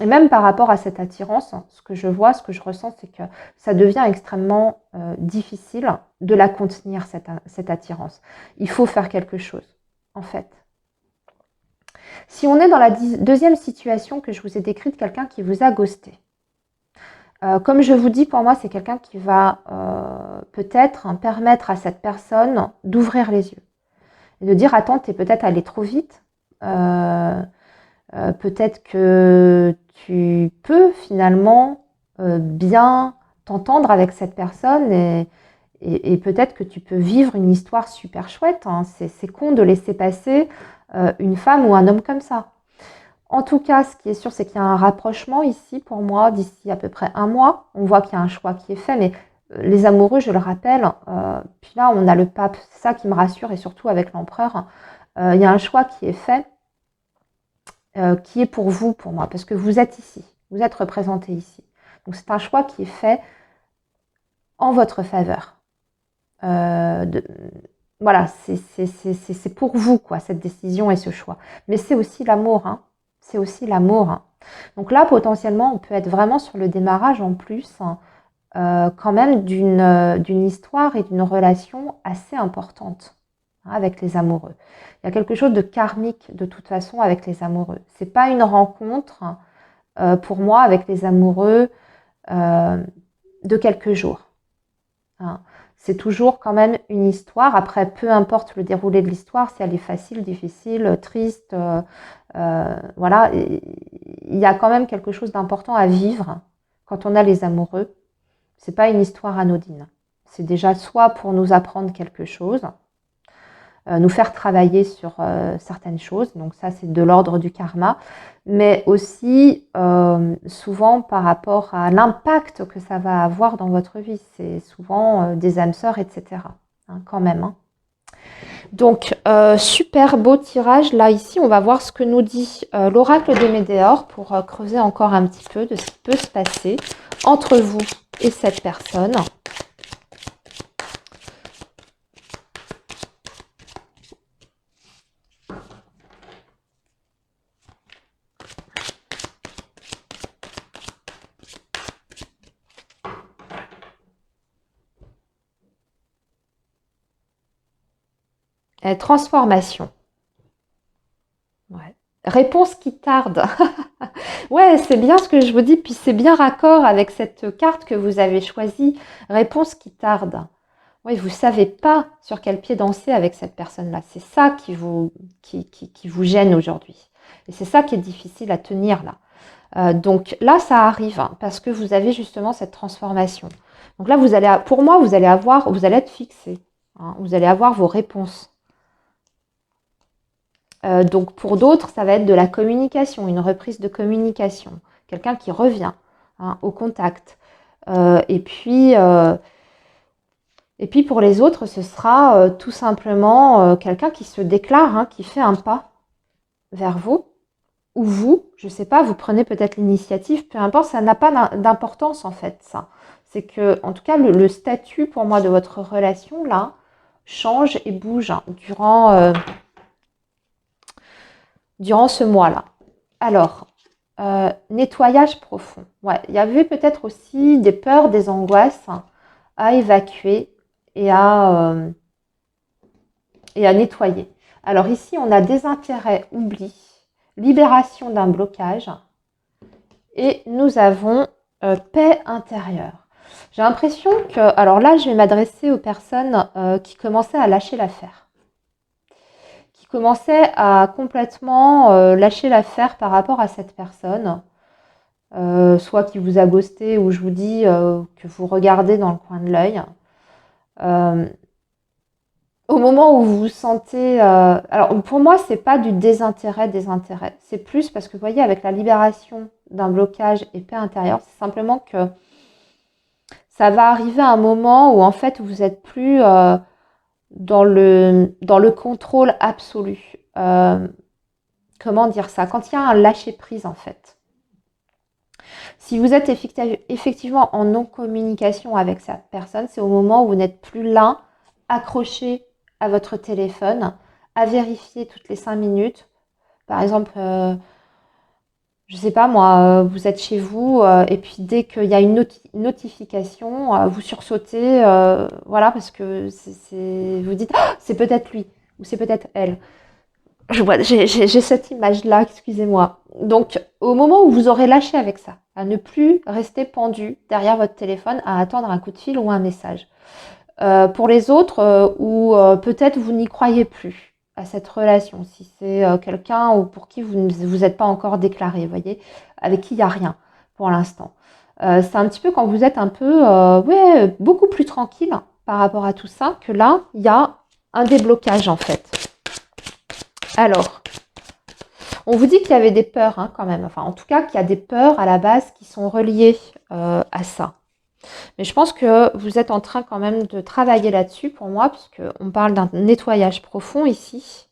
Et même par rapport à cette attirance, ce que je vois, ce que je ressens, c'est que ça devient extrêmement difficile de la contenir, cette attirance. Il faut faire quelque chose, en fait. Si on est dans la deuxième situation que je vous ai décrite, quelqu'un qui vous a ghosté. Comme je vous dis, pour moi, c'est quelqu'un qui va peut-être permettre à cette personne d'ouvrir les yeux. Et de dire, attends, t'es peut-être allé trop vite. Peut-être que tu peux finalement bien t'entendre avec cette personne, et peut-être que tu peux vivre une histoire super chouette. Hein. C'est con de laisser passer une femme ou un homme comme ça. En tout cas, ce qui est sûr, c'est qu'il y a un rapprochement ici pour moi d'ici à peu près un mois. On voit qu'il y a un choix qui est fait, mais les amoureux, je le rappelle, puis là on a le pape, c'est ça qui me rassure, et surtout avec l'empereur, il y a un choix qui est fait, qui est pour vous, pour moi, parce que vous êtes ici, vous êtes représenté ici. Donc c'est un choix qui est fait en votre faveur. Voilà, c'est pour vous, quoi, cette décision et ce choix. Mais c'est aussi l'amour, hein. C'est aussi l'amour. Hein. Donc là, potentiellement, on peut être vraiment sur le démarrage en plus, hein, quand même d'une histoire et d'une relation assez importante, hein, avec les amoureux. Il y a quelque chose de karmique de toute façon avec les amoureux. C'est pas une rencontre pour moi avec les amoureux de quelques jours. Hein. C'est toujours quand même une histoire. Après, peu importe le déroulé de l'histoire, si elle est facile, difficile, triste, voilà, il y a quand même quelque chose d'important à vivre quand on a les amoureux. C'est pas une histoire anodine. C'est déjà soit pour nous apprendre quelque chose, nous faire travailler sur certaines choses. Donc ça, c'est de l'ordre du karma. Mais aussi, souvent, par rapport à l'impact que ça va avoir dans votre vie. C'est souvent des âmes sœurs, etc. Hein, quand même. Hein. Donc, super beau tirage. Là, ici, on va voir ce que nous dit l'oracle de Médéor pour creuser encore un petit peu de ce qui peut se passer entre vous et cette personne. Transformation. Ouais. Réponse qui tarde. Ouais, c'est bien ce que je vous dis, puis c'est bien raccord avec cette carte que vous avez choisie. Réponse qui tarde. Oui, vous ne savez pas sur quel pied danser avec cette personne-là. C'est ça qui vous gêne aujourd'hui. Et c'est ça qui est difficile à tenir là. Donc là, ça arrive hein, parce que vous avez justement cette transformation. Donc là, pour moi, vous allez être fixé. Hein, vous allez avoir vos réponses. Donc pour d'autres, ça va être de la communication, une reprise de communication. Quelqu'un qui revient hein, au contact. Et puis pour les autres, ce sera tout simplement quelqu'un qui se déclare, hein, qui fait un pas vers vous. Ou vous, je ne sais pas, vous prenez peut-être l'initiative, peu importe, ça n'a pas d'importance en fait, ça. C'est que, en tout cas, le statut pour moi de votre relation, là, change et bouge hein, durant ce mois-là. Alors, nettoyage profond. Ouais, il y avait peut-être aussi des peurs, des angoisses hein, à évacuer et à nettoyer. Alors ici, on a désintérêt, oubli, libération d'un blocage et nous avons paix intérieure. J'ai l'impression que, alors là, je vais m'adresser aux personnes qui commençaient à lâcher l'affaire, qui commençaient à complètement lâcher l'affaire par rapport à cette personne, soit qui vous a ghosté ou je vous dis que vous regardez dans le coin de l'œil. Au moment où vous vous sentez... alors pour moi, c'est pas du désintérêt. C'est plus parce que vous voyez, avec la libération d'un blocage et paix intérieure, c'est simplement que ça va arriver à un moment où en fait vous êtes plus dans le contrôle absolu. Comment dire ça? Quand il y a un lâcher-prise en fait. Si vous êtes effectivement en non-communication avec cette personne, c'est au moment où vous n'êtes plus là, accroché à votre téléphone, à vérifier toutes les 5 minutes. Par exemple, je ne sais pas moi, vous êtes chez vous et puis dès qu'il y a une notification, vous sursautez, voilà, parce que vous dites oh, c'est peut-être lui ou c'est peut-être elle. J'ai cette image-là, excusez-moi. Donc, au moment où vous aurez lâché avec ça, à ne plus rester pendu derrière votre téléphone, à attendre un coup de fil ou un message. Pour les autres, où peut-être vous n'y croyez plus à cette relation, si c'est quelqu'un ou pour qui vous n'êtes pas encore déclaré, vous voyez, avec qui il n'y a rien pour l'instant. C'est un petit peu quand vous êtes un peu, ouais, beaucoup plus tranquille par rapport à tout ça, que là, il y a un déblocage en fait. Alors, on vous dit qu'il y avait des peurs hein, quand même, enfin en tout cas qu'il y a des peurs à la base qui sont reliées à ça. Mais je pense que vous êtes en train quand même de travailler là-dessus pour moi, puisqu'on parle d'un nettoyage profond ici.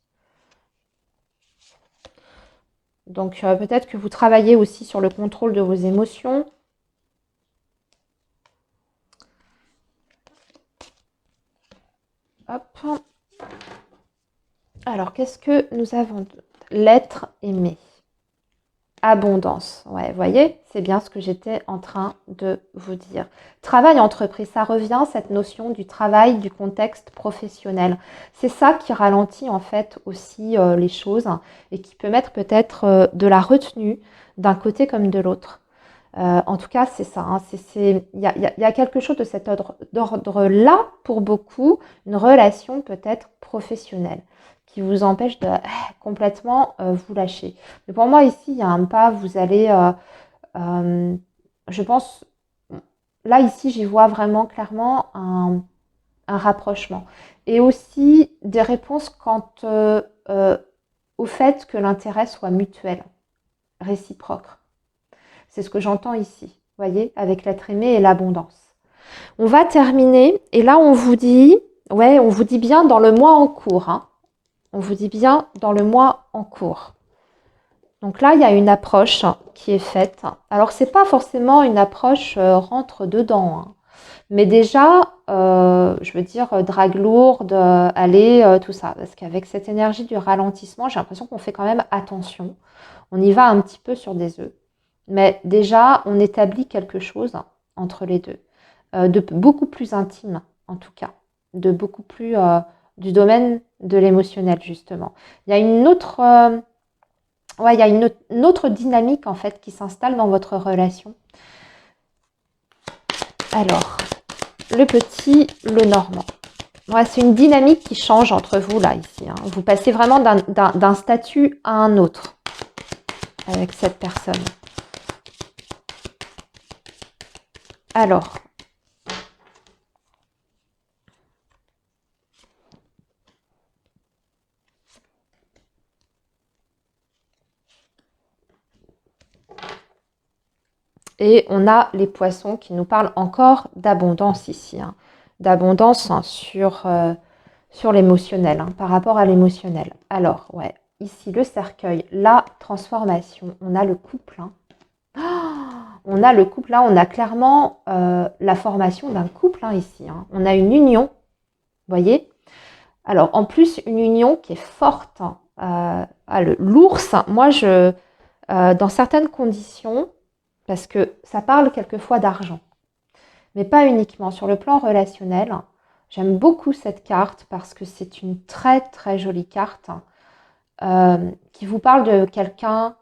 Donc peut-être que vous travaillez aussi sur le contrôle de vos émotions. Hop. Alors, qu'est-ce que nous avons? L'être aimé. Abondance. Ouais, vous voyez, c'est bien ce que j'étais en train de vous dire. Travail entreprise, ça revient cette notion du travail, du contexte professionnel. C'est ça qui ralentit en fait aussi les choses et qui peut mettre peut-être de la retenue d'un côté comme de l'autre. En tout cas, c'est ça. Hein, y a quelque chose de cet ordre-là pour beaucoup, une relation peut-être professionnelle qui vous empêche de complètement vous lâcher. Mais pour moi, ici, il y a un pas, vous allez, je pense, là, ici, j'y vois vraiment clairement un rapprochement. Et aussi des réponses quant au fait que l'intérêt soit mutuel, réciproque. C'est ce que j'entends ici, voyez, avec l'être aimé et l'abondance. On va terminer, et là on vous dit, ouais, on vous dit bien dans le mois en cours. Hein. On vous dit bien dans le mois en cours. Donc là, il y a une approche qui est faite. Alors, c'est pas forcément une approche rentre dedans. Hein. Mais déjà, je veux dire, drague lourde, aller, tout ça. Parce qu'avec cette énergie du ralentissement, j'ai l'impression qu'on fait quand même attention. On y va un petit peu sur des œufs. Mais déjà, on établit quelque chose entre les deux. De beaucoup plus intime, en tout cas. De beaucoup plus du domaine de l'émotionnel, justement. Il y a une autre... ouais, il y a une autre dynamique, en fait, qui s'installe dans votre relation. Alors, le petit, le normand. Ouais, c'est une dynamique qui change entre vous, là, ici. Hein. Vous passez vraiment d'un statut à un autre avec cette personne. Alors, et on a les poissons qui nous parlent encore d'abondance ici. Hein. D'abondance hein, sur l'émotionnel, hein, par rapport à l'émotionnel. Alors, ouais, ici, le cercueil, la transformation. On a le couple. Hein. On a le couple, là, on a clairement la formation d'un couple hein, ici. Hein. On a une union, vous voyez. Alors, en plus, une union qui est forte. Hein. L'ours, moi, dans certaines conditions, parce que ça parle quelquefois d'argent, mais pas uniquement. Sur le plan relationnel, j'aime beaucoup cette carte parce que c'est une très, très jolie carte qui vous parle de quelqu'un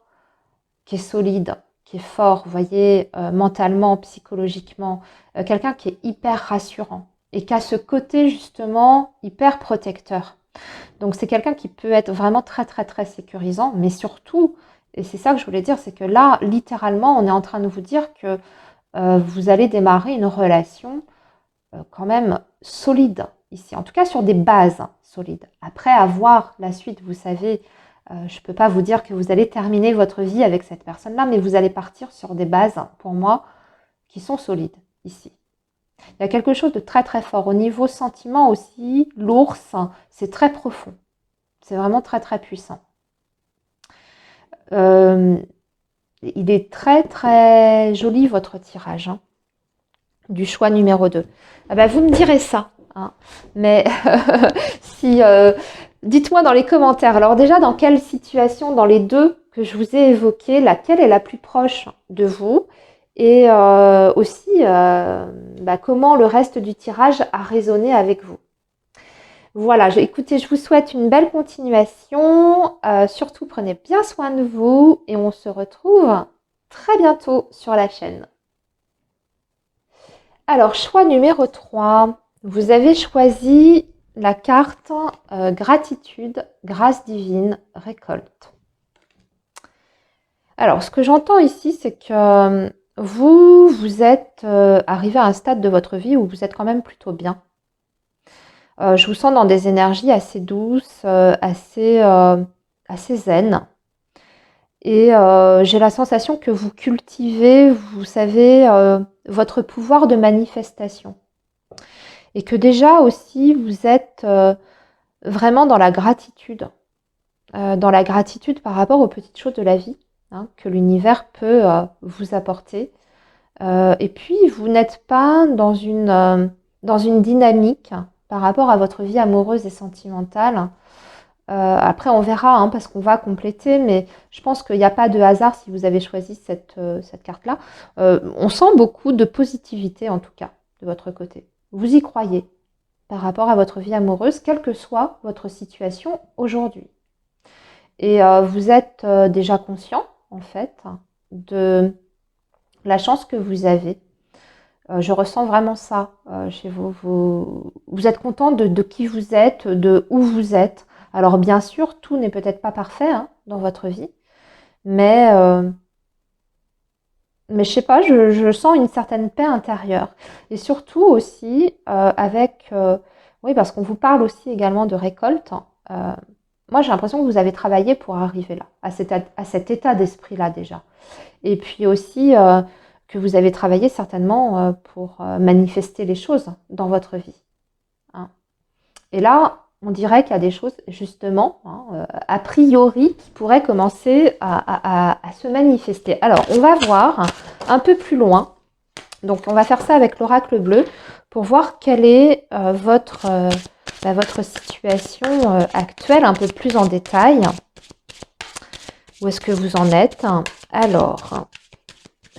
qui est solide, qui est fort, vous voyez, mentalement, psychologiquement, quelqu'un qui est hyper rassurant et qui a ce côté justement hyper protecteur. Donc c'est quelqu'un qui peut être vraiment très très très sécurisant, mais surtout, et c'est ça que je voulais dire, c'est que là, littéralement, on est en train de vous dire que vous allez démarrer une relation quand même solide ici, en tout cas sur des bases solides. Après, à voir la suite, vous savez, je ne peux pas vous dire que vous allez terminer votre vie avec cette personne-là, mais vous allez partir sur des bases, pour moi, qui sont solides ici. Il y a quelque chose de très très fort. Au niveau sentiment aussi, l'ours, c'est très profond. C'est vraiment très très puissant. Il est très très joli votre tirage hein, du choix numéro 2. Ah bah, vous me direz ça. Hein. Mais si, dites-moi dans les commentaires. Alors déjà, dans quelle situation, dans les deux que je vous ai évoquées, laquelle est la plus proche de vous et aussi comment le reste du tirage a résonné avec vous. Voilà, écoutez, je vous souhaite une belle continuation. Surtout, prenez bien soin de vous et on se retrouve très bientôt sur la chaîne. Alors, choix numéro 3. Vous avez choisi la carte gratitude, grâce divine, récolte. Alors, ce que j'entends ici, c'est que vous êtes arrivé à un stade de votre vie où vous êtes quand même plutôt bien. Je vous sens dans des énergies assez douces, assez zen. Et j'ai la sensation que vous cultivez, vous savez, votre pouvoir de manifestation. Et que déjà aussi, vous êtes vraiment dans la gratitude. Dans la gratitude par rapport aux petites choses de la vie hein, que l'univers peut vous apporter. Et puis, vous n'êtes pas dans une dynamique par rapport à votre vie amoureuse et sentimentale. Après, on verra, hein, parce qu'on va compléter, mais je pense qu'il n'y a pas de hasard si vous avez choisi cette carte-là. On sent beaucoup de positivité, en tout cas, de votre côté. Vous y croyez par rapport à votre vie amoureuse, quelle que soit votre situation aujourd'hui. Et vous êtes déjà conscient, en fait, de la chance que vous avez. Je ressens vraiment ça chez vous. Vous êtes content de qui vous êtes, de où vous êtes. Alors bien sûr, tout n'est peut-être pas parfait hein, dans votre vie, mais je sais pas, je sens une certaine paix intérieure. Et surtout aussi avec Oui, parce qu'on vous parle aussi également de récolte. Euh, Moi, j'ai l'impression que vous avez travaillé pour arriver là, à cet état d'esprit-là déjà. Et puis aussi que vous avez travaillé certainement pour manifester les choses dans votre vie, hein. Et là, on dirait qu'il y a des choses, justement, hein, a priori, qui pourraient commencer à se manifester. Alors, on va voir un peu plus loin. Donc, on va faire ça avec l'oracle bleu pour voir quelle est votre situation actuelle un peu plus en détail. Où est-ce que vous en êtes? Alors,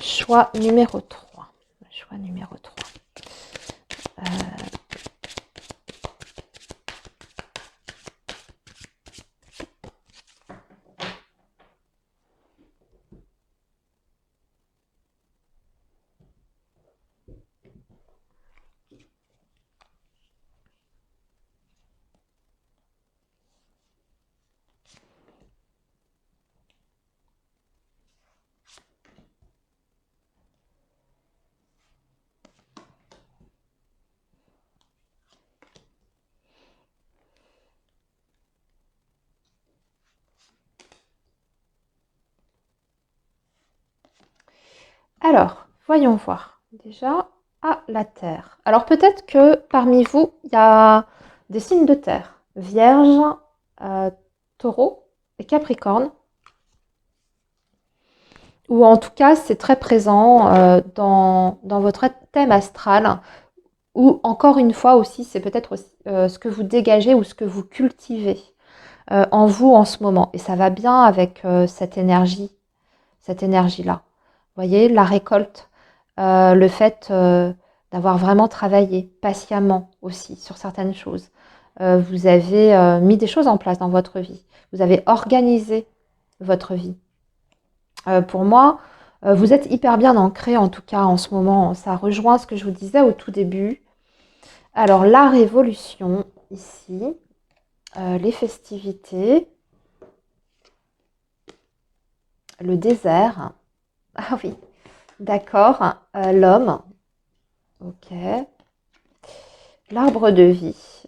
choix numéro 3. Choix numéro 3. Alors, voyons voir. Déjà, la Terre. Alors peut-être que parmi vous, il y a des signes de Terre. Vierge, euh, Taureau et Capricorne. Ou en tout cas, c'est très présent dans votre thème astral. Ou encore une fois aussi, c'est peut-être aussi, ce que vous dégagez ou ce que vous cultivez en vous en ce moment. Et ça va bien avec cette énergie-là. Vous voyez, la récolte, le fait d'avoir vraiment travaillé patiemment aussi sur certaines choses. Vous avez mis des choses en place dans votre vie. Vous avez organisé votre vie. Pour moi, vous êtes hyper bien ancré en tout cas en ce moment. Ça rejoint ce que je vous disais au tout début. Alors, la révolution ici, les festivités, le désert. Ah oui, d'accord. L'homme. Ok. L'arbre de vie.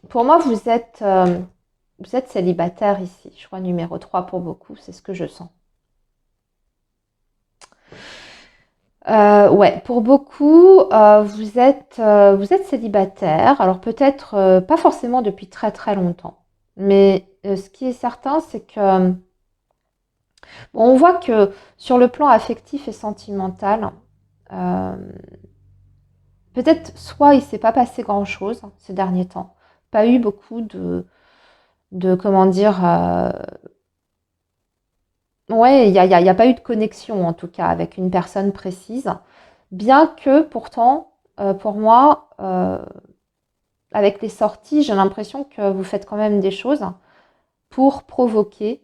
Pour moi, vous êtes célibataire ici. Choix numéro 3 pour beaucoup, c'est ce que je sens. Ouais, pour beaucoup, vous êtes célibataire. Alors peut-être pas forcément depuis très très longtemps. Mais ce qui est certain, c'est que bon, on voit que sur le plan affectif et sentimental, euh, peut-être soit il ne s'est pas passé grand-chose ces derniers temps, pas eu beaucoup de comment dire, ouais, il y a pas eu de connexion en tout cas avec une personne précise, bien que pourtant, pour moi, avec les sorties, j'ai l'impression que vous faites quand même des choses pour provoquer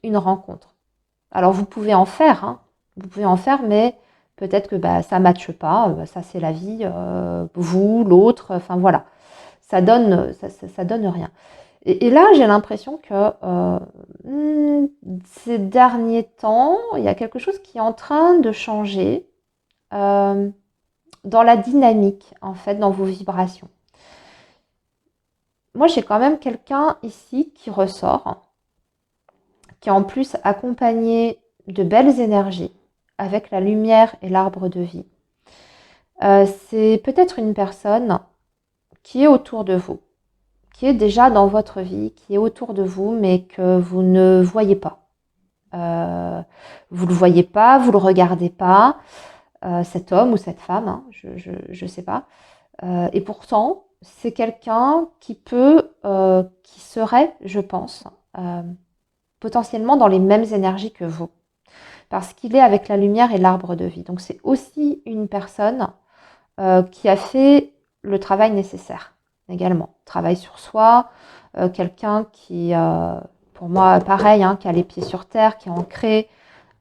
une rencontre. Alors vous pouvez en faire, hein, vous pouvez en faire, mais peut-être que bah, ça ne matche pas, ça c'est la vie, vous, l'autre, enfin voilà, ça donne rien. Et là, j'ai l'impression que ces derniers temps, il y a quelque chose qui est en train de changer euh, dans la dynamique, en fait, dans vos vibrations. Moi, j'ai quand même quelqu'un ici qui ressort, qui est en plus accompagné de belles énergies, avec la lumière et l'arbre de vie. C'est peut-être une personne qui est autour de vous, qui est déjà dans votre vie, qui est autour de vous, mais que vous ne voyez pas. Vous ne le voyez pas, vous ne le regardez pas, cet homme ou cette femme, hein, je ne sais pas. Et pourtant, c'est quelqu'un qui serait, je pense, euh, potentiellement dans les mêmes énergies que vous, parce qu'il est avec la lumière et l'arbre de vie. Donc c'est aussi une personne qui a fait le travail nécessaire également. Travail sur soi, quelqu'un qui, pour moi, pareil, hein, qui a les pieds sur terre, qui est ancré,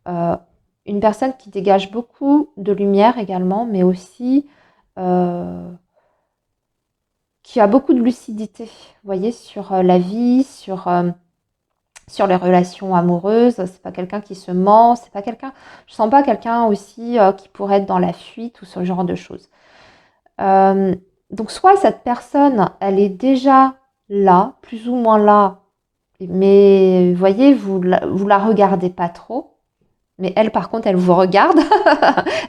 une personne qui dégage beaucoup de lumière également, mais aussi euh, qui a beaucoup de lucidité, vous voyez, sur la vie, sur les relations amoureuses. C'est pas quelqu'un qui se ment, c'est pas quelqu'un. Je sens pas quelqu'un aussi qui pourrait être dans la fuite ou ce genre de choses. Donc, soit cette personne, elle est déjà là, plus ou moins là, mais vous voyez, vous la regardez pas trop. Mais elle, par contre, elle vous regarde.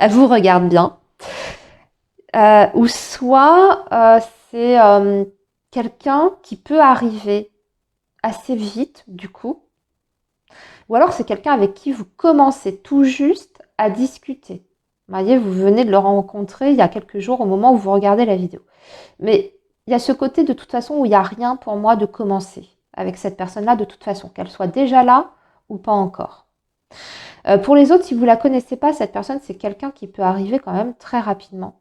Elle vous regarde bien. Ou soit c'est quelqu'un qui peut arriver assez vite, du coup. Ou alors c'est quelqu'un avec qui vous commencez tout juste à discuter. Vous voyez, vous venez de le rencontrer il y a quelques jours au moment où vous regardez la vidéo. Mais il y a ce côté de toute façon où il n'y a rien pour moi de commencer avec cette personne-là de toute façon, qu'elle soit déjà là ou pas encore. Pour les autres, si vous ne la connaissez pas, cette personne, c'est quelqu'un qui peut arriver quand même très rapidement,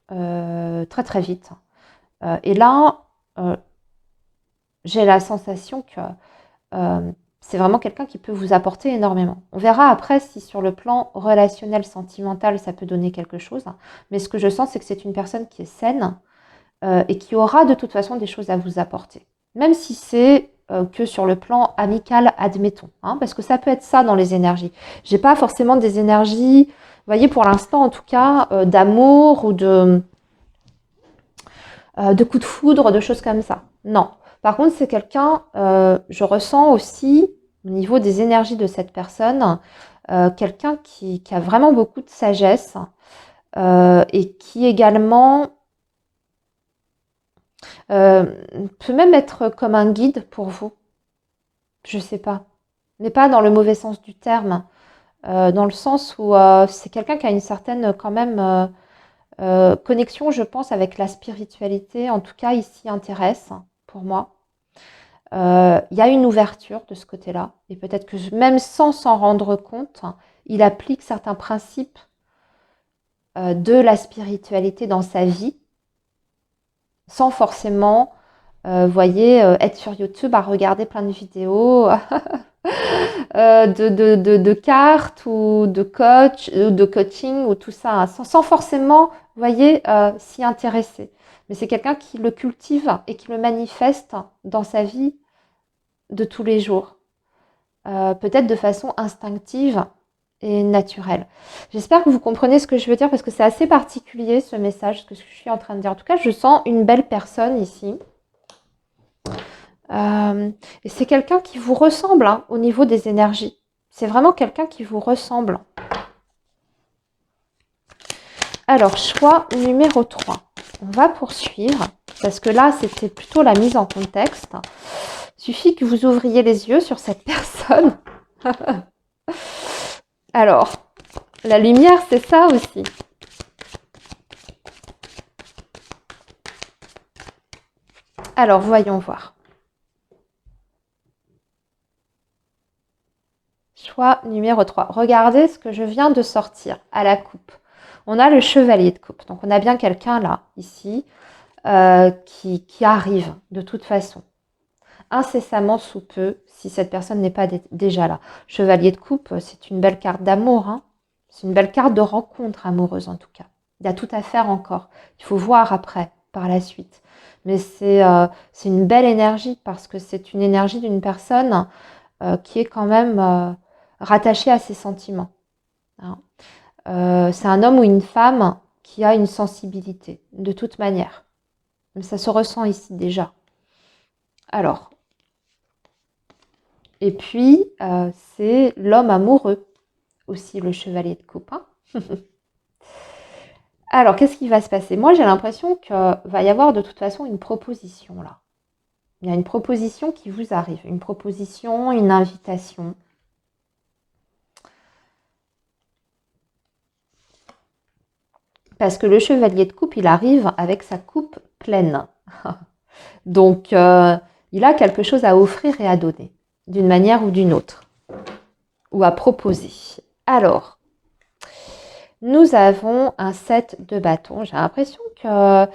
très très vite. Et là, j'ai la sensation que c'est vraiment quelqu'un qui peut vous apporter énormément. On verra après si sur le plan relationnel, sentimental, ça peut donner quelque chose. Mais ce que je sens, c'est que c'est une personne qui est saine et qui aura de toute façon des choses à vous apporter. Même si c'est que sur le plan amical, admettons. Hein, parce que ça peut être ça dans les énergies. J'ai pas forcément des énergies, vous voyez, pour l'instant en tout cas, d'amour ou de coups de foudre, de choses comme ça. Non. Par contre, c'est quelqu'un, je ressens aussi, au niveau des énergies de cette personne, quelqu'un qui a vraiment beaucoup de sagesse et qui également peut même être comme un guide pour vous. Je sais pas. Mais pas dans le mauvais sens du terme. Dans le sens où c'est quelqu'un qui a une certaine quand même connexion, je pense, avec la spiritualité. En tout cas, il s'y intéresse pour moi. Il y a une ouverture de ce côté-là. Et peut-être que même sans s'en rendre compte, il applique certains principes de la spiritualité dans sa vie, sans forcément, voyez, être sur YouTube à regarder plein de vidéos de cartes ou de coach, ou de coaching ou tout ça, hein, sans forcément, vous voyez, s'y intéresser. Mais c'est quelqu'un qui le cultive et qui le manifeste dans sa vie de tous les jours. Peut-être de façon instinctive et naturelle. J'espère que vous comprenez ce que je veux dire parce que c'est assez particulier ce message, ce que je suis en train de dire. En tout cas, je sens une belle personne ici. Et c'est quelqu'un qui vous ressemble hein, au niveau des énergies. C'est vraiment quelqu'un qui vous ressemble. Alors, choix numéro 3. On va poursuivre parce que là, c'était plutôt la mise en contexte. Il suffit que vous ouvriez les yeux sur cette personne. Alors, la lumière, c'est ça aussi. Alors, voyons voir. Choix numéro 3. Regardez ce que je viens de sortir à la coupe. On a le chevalier de coupe. Donc, on a bien quelqu'un là, ici, qui arrive de toute façon. Incessamment sous peu, si cette personne n'est pas déjà là. Chevalier de coupe, c'est une belle carte d'amour. Hein. C'est une belle carte de rencontre amoureuse en tout cas. Il y a tout à faire encore. Il faut voir après, par la suite. Mais c'est une belle énergie parce que c'est une énergie d'une personne qui est quand même rattachée à ses sentiments. Hein. C'est un homme ou une femme qui a une sensibilité, de toute manière. Mais ça se ressent ici déjà. Alors, et puis, c'est l'homme amoureux, aussi le chevalier de coupe. Hein. Alors, qu'est-ce qui va se passer? Moi, j'ai l'impression qu'il va y avoir de toute façon une proposition là. Il y a une proposition qui vous arrive, une proposition, une invitation. Parce que le chevalier de coupe, il arrive avec sa coupe pleine. Donc, il a quelque chose à offrir et à donner, d'une manière ou d'une autre, ou à proposer. Alors, nous avons un 7 de bâton. J'ai l'impression que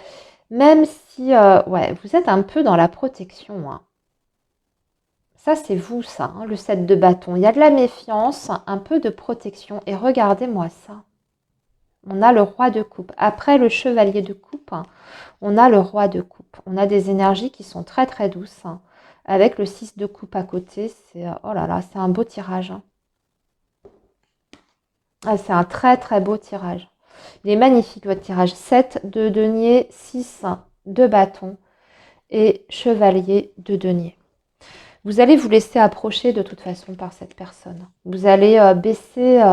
même si ouais, vous êtes un peu dans la protection, hein. Ça, c'est vous, ça, hein, le 7 de bâton. Il y a de la méfiance, un peu de protection. Et regardez-moi ça. On a le roi de coupe. Après le chevalier de coupe, hein, on a le roi de coupe. On a des énergies qui sont très, très douces. Hein. Avec le 6 de coupe à côté, c'est oh là là, c'est un beau tirage. Hein. Ah, c'est un très, très beau tirage. Il est magnifique votre tirage. 7 de denier, 6 de bâton et chevalier de denier. Vous allez vous laisser approcher de toute façon par cette personne. Vous allez baisser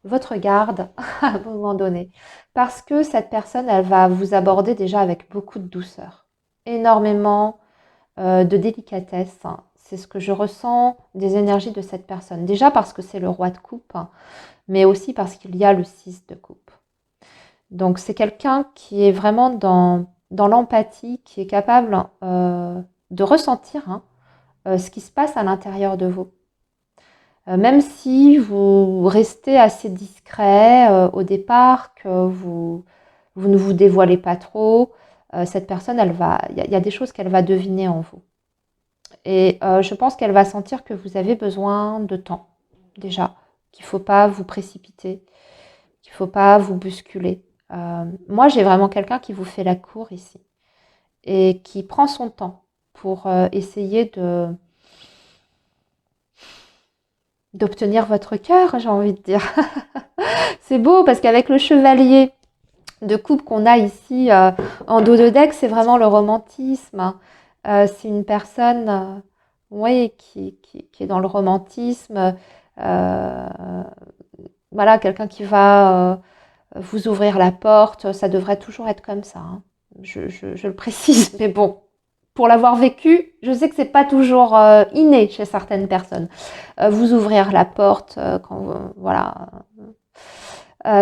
votre garde à un moment donné. Parce que cette personne, elle va vous aborder déjà avec beaucoup de douceur. Énormément de délicatesse. C'est ce que je ressens des énergies de cette personne. Déjà parce que c'est le roi de coupe, mais aussi parce qu'il y a le 6 de coupe. Donc c'est quelqu'un qui est vraiment dans l'empathie, qui est capable de ressentir ce qui se passe à l'intérieur de vous. Même si vous restez assez discret au départ, que vous ne vous dévoilez pas trop, cette personne, il y a des choses qu'elle va deviner en vous. Et je pense qu'elle va sentir que vous avez besoin de temps, déjà, qu'il ne faut pas vous précipiter, qu'il ne faut pas vous bousculer. Moi, j'ai vraiment quelqu'un qui vous fait la cour ici et qui prend son temps pour essayer d'obtenir votre cœur, j'ai envie de dire. C'est beau parce qu'avec le chevalier de coupe qu'on a ici en dos de deck, c'est vraiment le romantisme. C'est une personne oui, qui est dans le romantisme. Voilà, quelqu'un qui va vous ouvrir la porte. Ça devrait toujours être comme ça. Hein. Je le précise, mais bon. Pour l'avoir vécu, je sais que c'est pas toujours inné chez certaines personnes. Vous ouvrir la porte quand voilà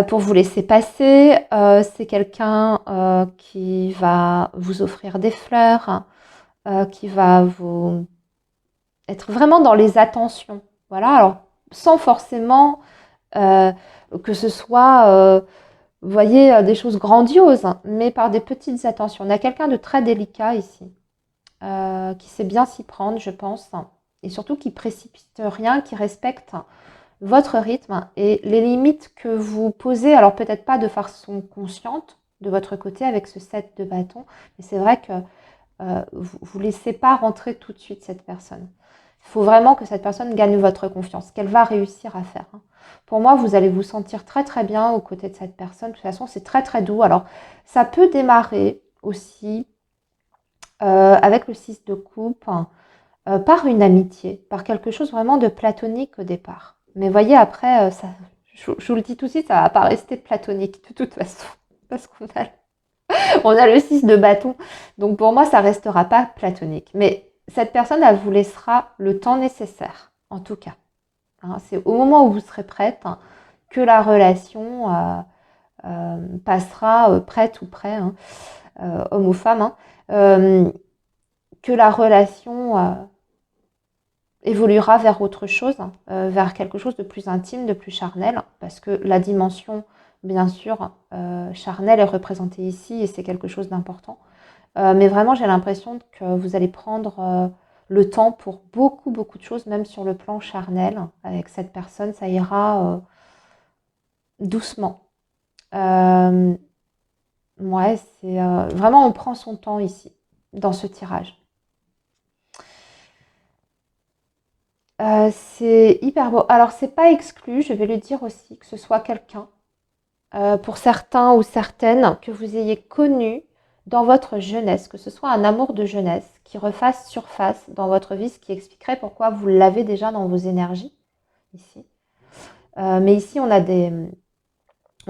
pour vous laisser passer. C'est quelqu'un qui va vous offrir des fleurs, qui va vous être vraiment dans les attentions. Voilà, alors sans forcément que ce soit, vous voyez, des choses grandioses, mais par des petites attentions. On a quelqu'un de très délicat ici, qui sait bien s'y prendre, je pense, et surtout qui précipite rien, qui respecte votre rythme et les limites que vous posez, alors peut-être pas de façon consciente de votre côté avec ce 7 de bâton, mais c'est vrai que vous ne laissez pas rentrer tout de suite cette personne. Il faut vraiment que cette personne gagne votre confiance, qu'elle va réussir à faire. Hein. Pour moi, vous allez vous sentir très très bien aux côtés de cette personne. De toute façon, c'est très très doux. Alors, ça peut démarrer aussi avec le 6 de coupe, par une amitié, par quelque chose vraiment de platonique au départ. Mais voyez, après, ça, je vous le dis tout de suite, ça ne va pas rester platonique de toute façon. Parce on a le 6 de bâton. Donc pour moi, ça ne restera pas platonique. Mais cette personne, elle vous laissera le temps nécessaire, en tout cas. Hein, c'est au moment où vous serez prête que la relation passera prête ou prêt, hein, homme ou femme, hein, que la relation évoluera vers autre chose, vers quelque chose de plus intime, de plus charnel, parce que la dimension, bien sûr, charnelle est représentée ici et c'est quelque chose d'important. Mais vraiment, j'ai l'impression que vous allez prendre le temps pour beaucoup, beaucoup de choses, même sur le plan charnel. Avec cette personne, ça ira doucement. Ouais, c'est vraiment, on prend son temps ici, dans ce tirage. C'est hyper beau. Alors, c'est pas exclu, je vais le dire aussi, que ce soit quelqu'un, pour certains ou certaines, que vous ayez connu dans votre jeunesse, que ce soit un amour de jeunesse qui refasse surface dans votre vie, ce qui expliquerait pourquoi vous l'avez déjà dans vos énergies, ici. Mais ici, on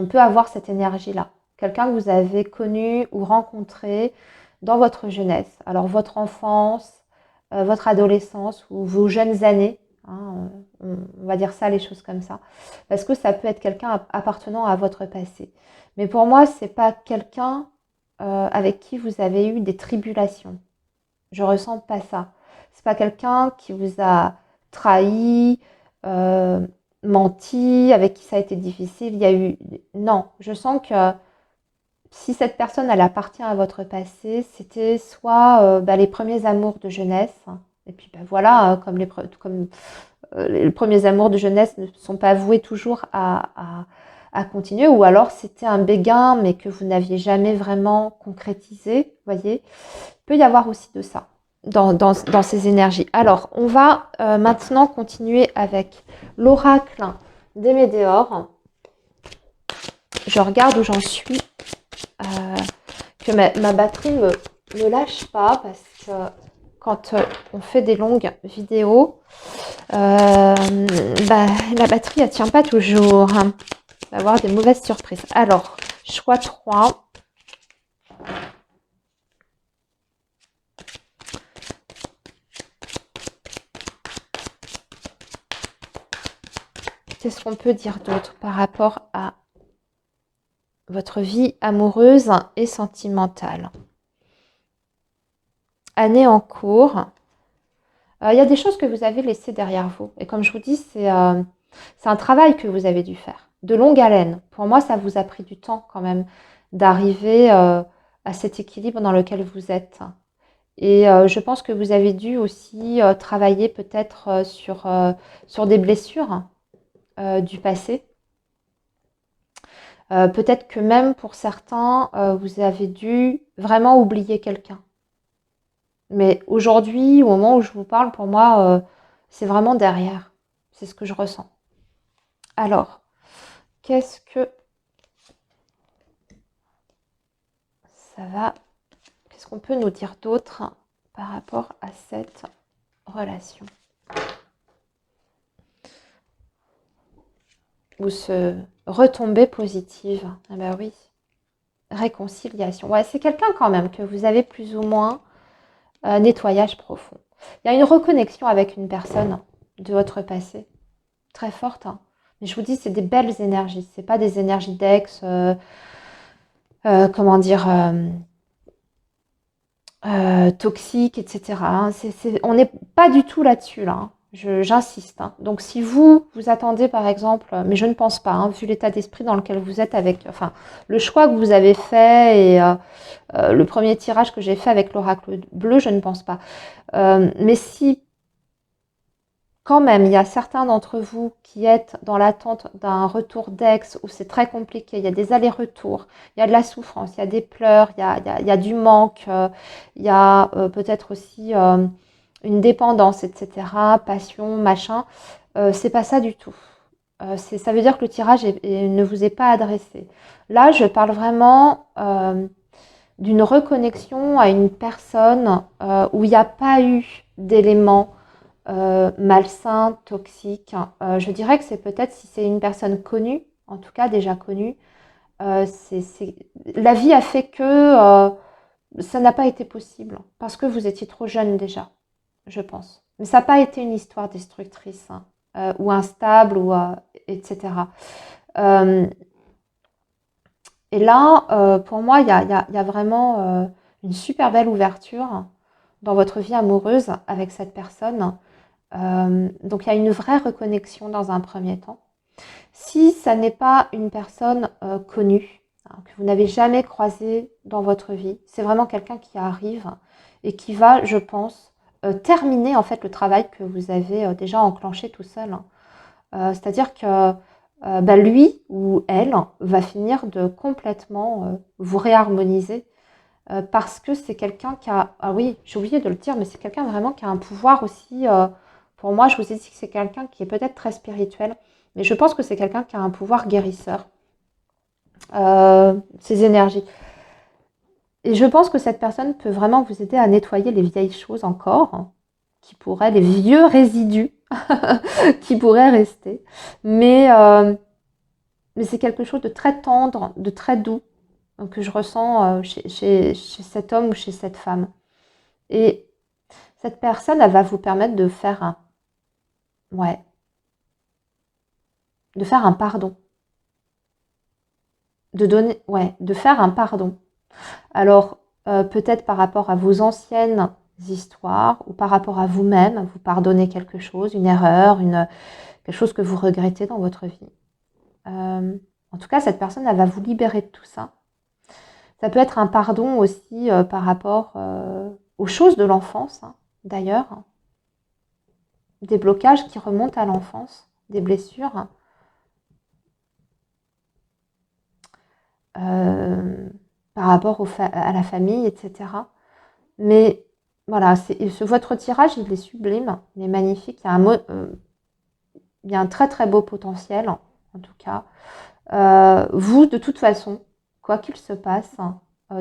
peut avoir cette énergie-là. Quelqu'un que vous avez connu ou rencontré dans votre jeunesse. Alors, votre enfance, votre adolescence ou vos jeunes années. Hein, on va dire ça, les choses comme ça. Parce que ça peut être quelqu'un appartenant à votre passé. Mais pour moi, c'est pas quelqu'un avec qui vous avez eu des tribulations. Je ressens pas ça. C'est pas quelqu'un qui vous a trahi, menti, avec qui ça a été difficile. Il y a eu... Non, je sens que si cette personne, elle appartient à votre passé, c'était soit les premiers amours de jeunesse, et puis voilà, comme les premiers amours de jeunesse ne sont pas voués toujours à continuer, ou alors c'était un béguin, mais que vous n'aviez jamais vraiment concrétisé, voyez. Il peut y avoir aussi de ça dans ces énergies. Alors, on va maintenant continuer avec l'oracle des Médéors. je regarde où j'en suis, que ma batterie me lâche pas parce que quand on fait des longues vidéos, la batterie elle tient pas toujours. On va avoir des mauvaises surprises. Alors, choix 3. Qu'est-ce qu'on peut dire d'autre par rapport à votre vie amoureuse et sentimentale? Année en cours. Il y a des choses que vous avez laissées derrière vous. Et comme je vous dis, c'est un travail que vous avez dû faire. De longue haleine. Pour moi, ça vous a pris du temps quand même d'arriver à cet équilibre dans lequel vous êtes. Et je pense que vous avez dû aussi travailler peut-être sur des blessures du passé. Peut-être que même pour certains, vous avez dû vraiment oublier quelqu'un. Mais aujourd'hui, au moment où je vous parle, pour moi, c'est vraiment derrière. C'est ce que je ressens. Alors, qu'est-ce que ça va? Qu'est-ce qu'on peut nous dire d'autre par rapport à cette relation? Ou se retomber positive. Ah bah oui. Réconciliation. Ouais, c'est quelqu'un quand même que vous avez plus ou moins nettoyage profond. Il y a une reconnexion avec une personne de votre passé. Très forte. Hein. Mais je vous dis, c'est des belles énergies. C'est pas des énergies d'ex, comment dire, toxiques, etc. Hein. On n'est pas du tout là-dessus, là. Hein. J'insiste. Hein. Donc, si vous attendez, par exemple, mais je ne pense pas, hein, vu l'état d'esprit dans lequel vous êtes avec, enfin, le choix que vous avez fait et le premier tirage que j'ai fait avec l'oracle bleu, je ne pense pas. Mais si quand même, il y a certains d'entre vous qui êtes dans l'attente d'un retour d'ex où c'est très compliqué, il y a des allers-retours, il y a de la souffrance, il y a des pleurs, il y a du manque, il y a peut-être aussi une dépendance, etc., passion, machin. C'est pas ça du tout. Ça veut dire que le tirage ne vous est pas adressé. Là, je parle vraiment d'une reconnexion à une personne où il n'y a pas eu d'éléments malsain, toxique. Je dirais que c'est peut-être si c'est une personne connue, en tout cas déjà connue, la vie a fait que ça n'a pas été possible parce que vous étiez trop jeune déjà, je pense. Mais ça n'a pas été une histoire destructrice hein, ou instable ou etc. Euh, et là, pour moi, il y a vraiment une super belle ouverture dans votre vie amoureuse avec cette personne. Donc il y a une vraie reconnexion dans un premier temps. Si ça n'est pas une personne connue, hein, que vous n'avez jamais croisée dans votre vie, c'est vraiment quelqu'un qui arrive et qui va, je pense, terminer en fait le travail que vous avez déjà enclenché tout seul. Hein. C'est-à-dire que lui ou elle va finir de complètement vous réharmoniser parce que c'est quelqu'un qui a... Ah oui, j'ai oublié de le dire, mais c'est quelqu'un vraiment qui a un pouvoir aussi... pour moi, je vous ai dit que c'est quelqu'un qui est peut-être très spirituel, mais je pense que c'est quelqu'un qui a un pouvoir guérisseur. Ses énergies. Et je pense que cette personne peut vraiment vous aider à nettoyer les vieilles choses encore, hein, les vieux résidus qui pourraient rester. Mais c'est quelque chose de très tendre, de très doux, que je ressens chez cet homme ou chez cette femme. Et cette personne, elle va vous permettre de faire ouais, de faire un pardon. De faire un pardon. Alors, peut-être par rapport à vos anciennes histoires ou par rapport à vous-même, vous pardonnez quelque chose, une erreur, quelque chose que vous regrettez dans votre vie. En tout cas, cette personne, elle va vous libérer de tout ça. Ça peut être un pardon aussi par rapport aux choses de l'enfance, hein, d'ailleurs. Des blocages qui remontent à l'enfance, des blessures. Par rapport à la famille, etc. Mais voilà, votre tirage, il est sublime, il est magnifique. Il y a un très très beau potentiel, en tout cas. Vous, de toute façon, quoi qu'il se passe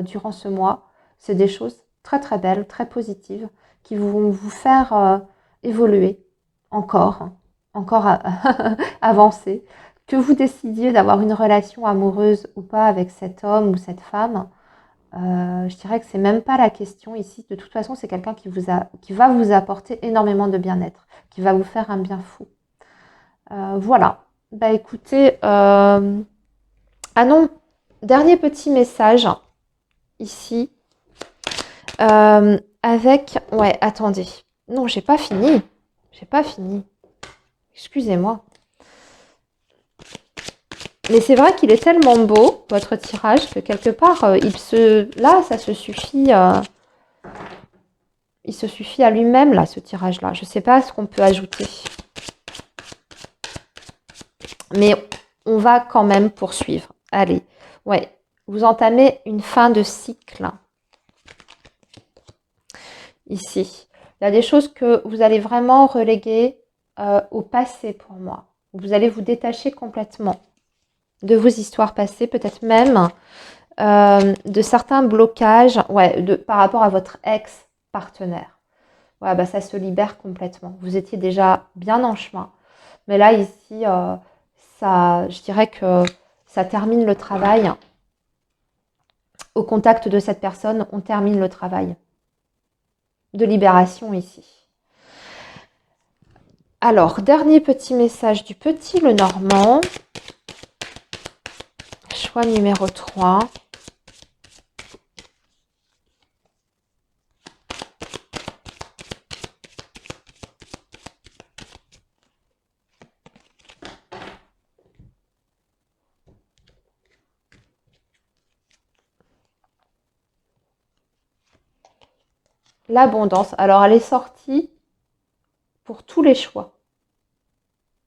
durant ce mois, c'est des choses très très belles, très positives, qui vont vous faire évoluer encore, encore avancer. Que vous décidiez d'avoir une relation amoureuse ou pas avec cet homme ou cette femme, je dirais que c'est même pas la question ici. De toute façon, c'est quelqu'un qui va vous apporter énormément de bien-être, qui va vous faire un bien fou. Voilà. Bah écoutez, ah non, dernier petit message ici avec, ouais, attendez, non, j'ai pas fini, j'ai pas fini. Excusez-moi. Mais c'est vrai qu'il est tellement beau, votre tirage, que quelque part, là, ça se suffit. Il se suffit à lui-même, là, ce tirage-là. Je ne sais pas ce qu'on peut ajouter. Mais on va quand même poursuivre. Allez, ouais, vous entamez une fin de cycle. Ici. Il y a des choses que vous allez vraiment reléguer au passé pour moi. Vous allez vous détacher complètement de vos histoires passées, peut-être même de certains blocages par rapport à votre ex-partenaire. Ouais, bah, ça se libère complètement. Vous étiez déjà bien en chemin. Mais là, ici, je dirais que ça termine le travail. Au contact de cette personne, on termine le travail de libération ici. Alors, dernier petit message du petit Lenormand. Choix numéro 3. L'abondance. Alors, elle est sortie pour tous les choix.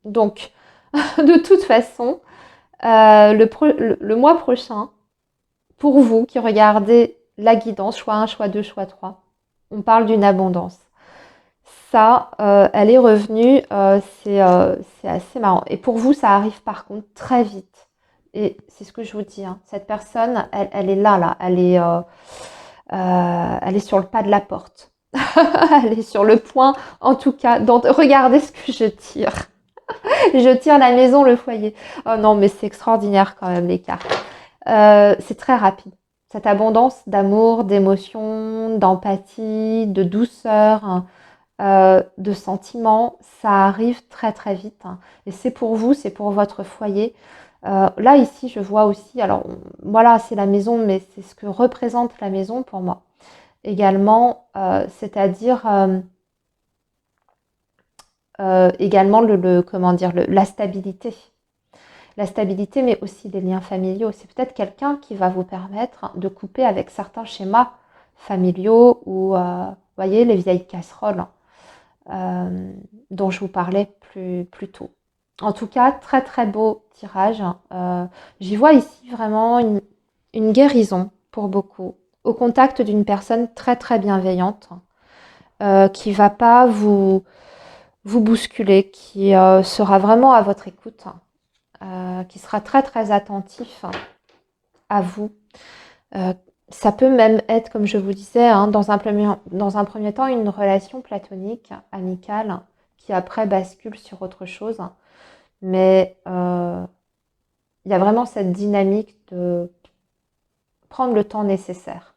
Donc, de toute façon, le mois prochain, pour vous qui regardez la guidance, choix 1, choix 2, choix 3, on parle d'une abondance. Ça, elle est revenue, c'est assez marrant. Et pour vous, ça arrive par contre très vite. Et c'est ce que je vous dis, hein. Cette personne, elle est là, elle est sur le pas de la porte. Elle est sur le point, en tout cas. Regardez ce que je tire. Je tire la maison, le foyer. Oh non, mais c'est extraordinaire quand même, les cartes. C'est très rapide. Cette abondance d'amour, d'émotion, d'empathie, de douceur, hein, de sentiments, ça arrive très très vite. Hein. Et c'est pour vous, c'est pour votre foyer. Là, ici, je vois aussi, alors voilà, c'est la maison, mais c'est ce que représente la maison pour moi. Également, c'est-à-dire également la stabilité. La stabilité, mais aussi des liens familiaux. C'est peut-être quelqu'un qui va vous permettre de couper avec certains schémas familiaux ou, voyez, les vieilles casseroles dont je vous parlais plus tôt. En tout cas, très très beau tirage. J'y vois ici vraiment une guérison pour beaucoup, au contact d'une personne très très bienveillante, qui va pas vous bousculer, qui sera vraiment à votre écoute, qui sera très très attentif à vous. Ça peut même être, comme je vous disais, hein, dans un premier temps, une relation platonique, amicale, qui après bascule sur autre chose. Mais il y a vraiment cette dynamique de prendre le temps nécessaire.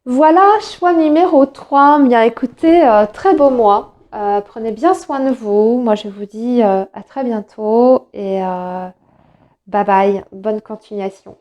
Voilà, choix numéro 3. Bien écoutez, très beau mois. Prenez bien soin de vous. Moi, je vous dis à très bientôt et bye bye. Bonne continuation.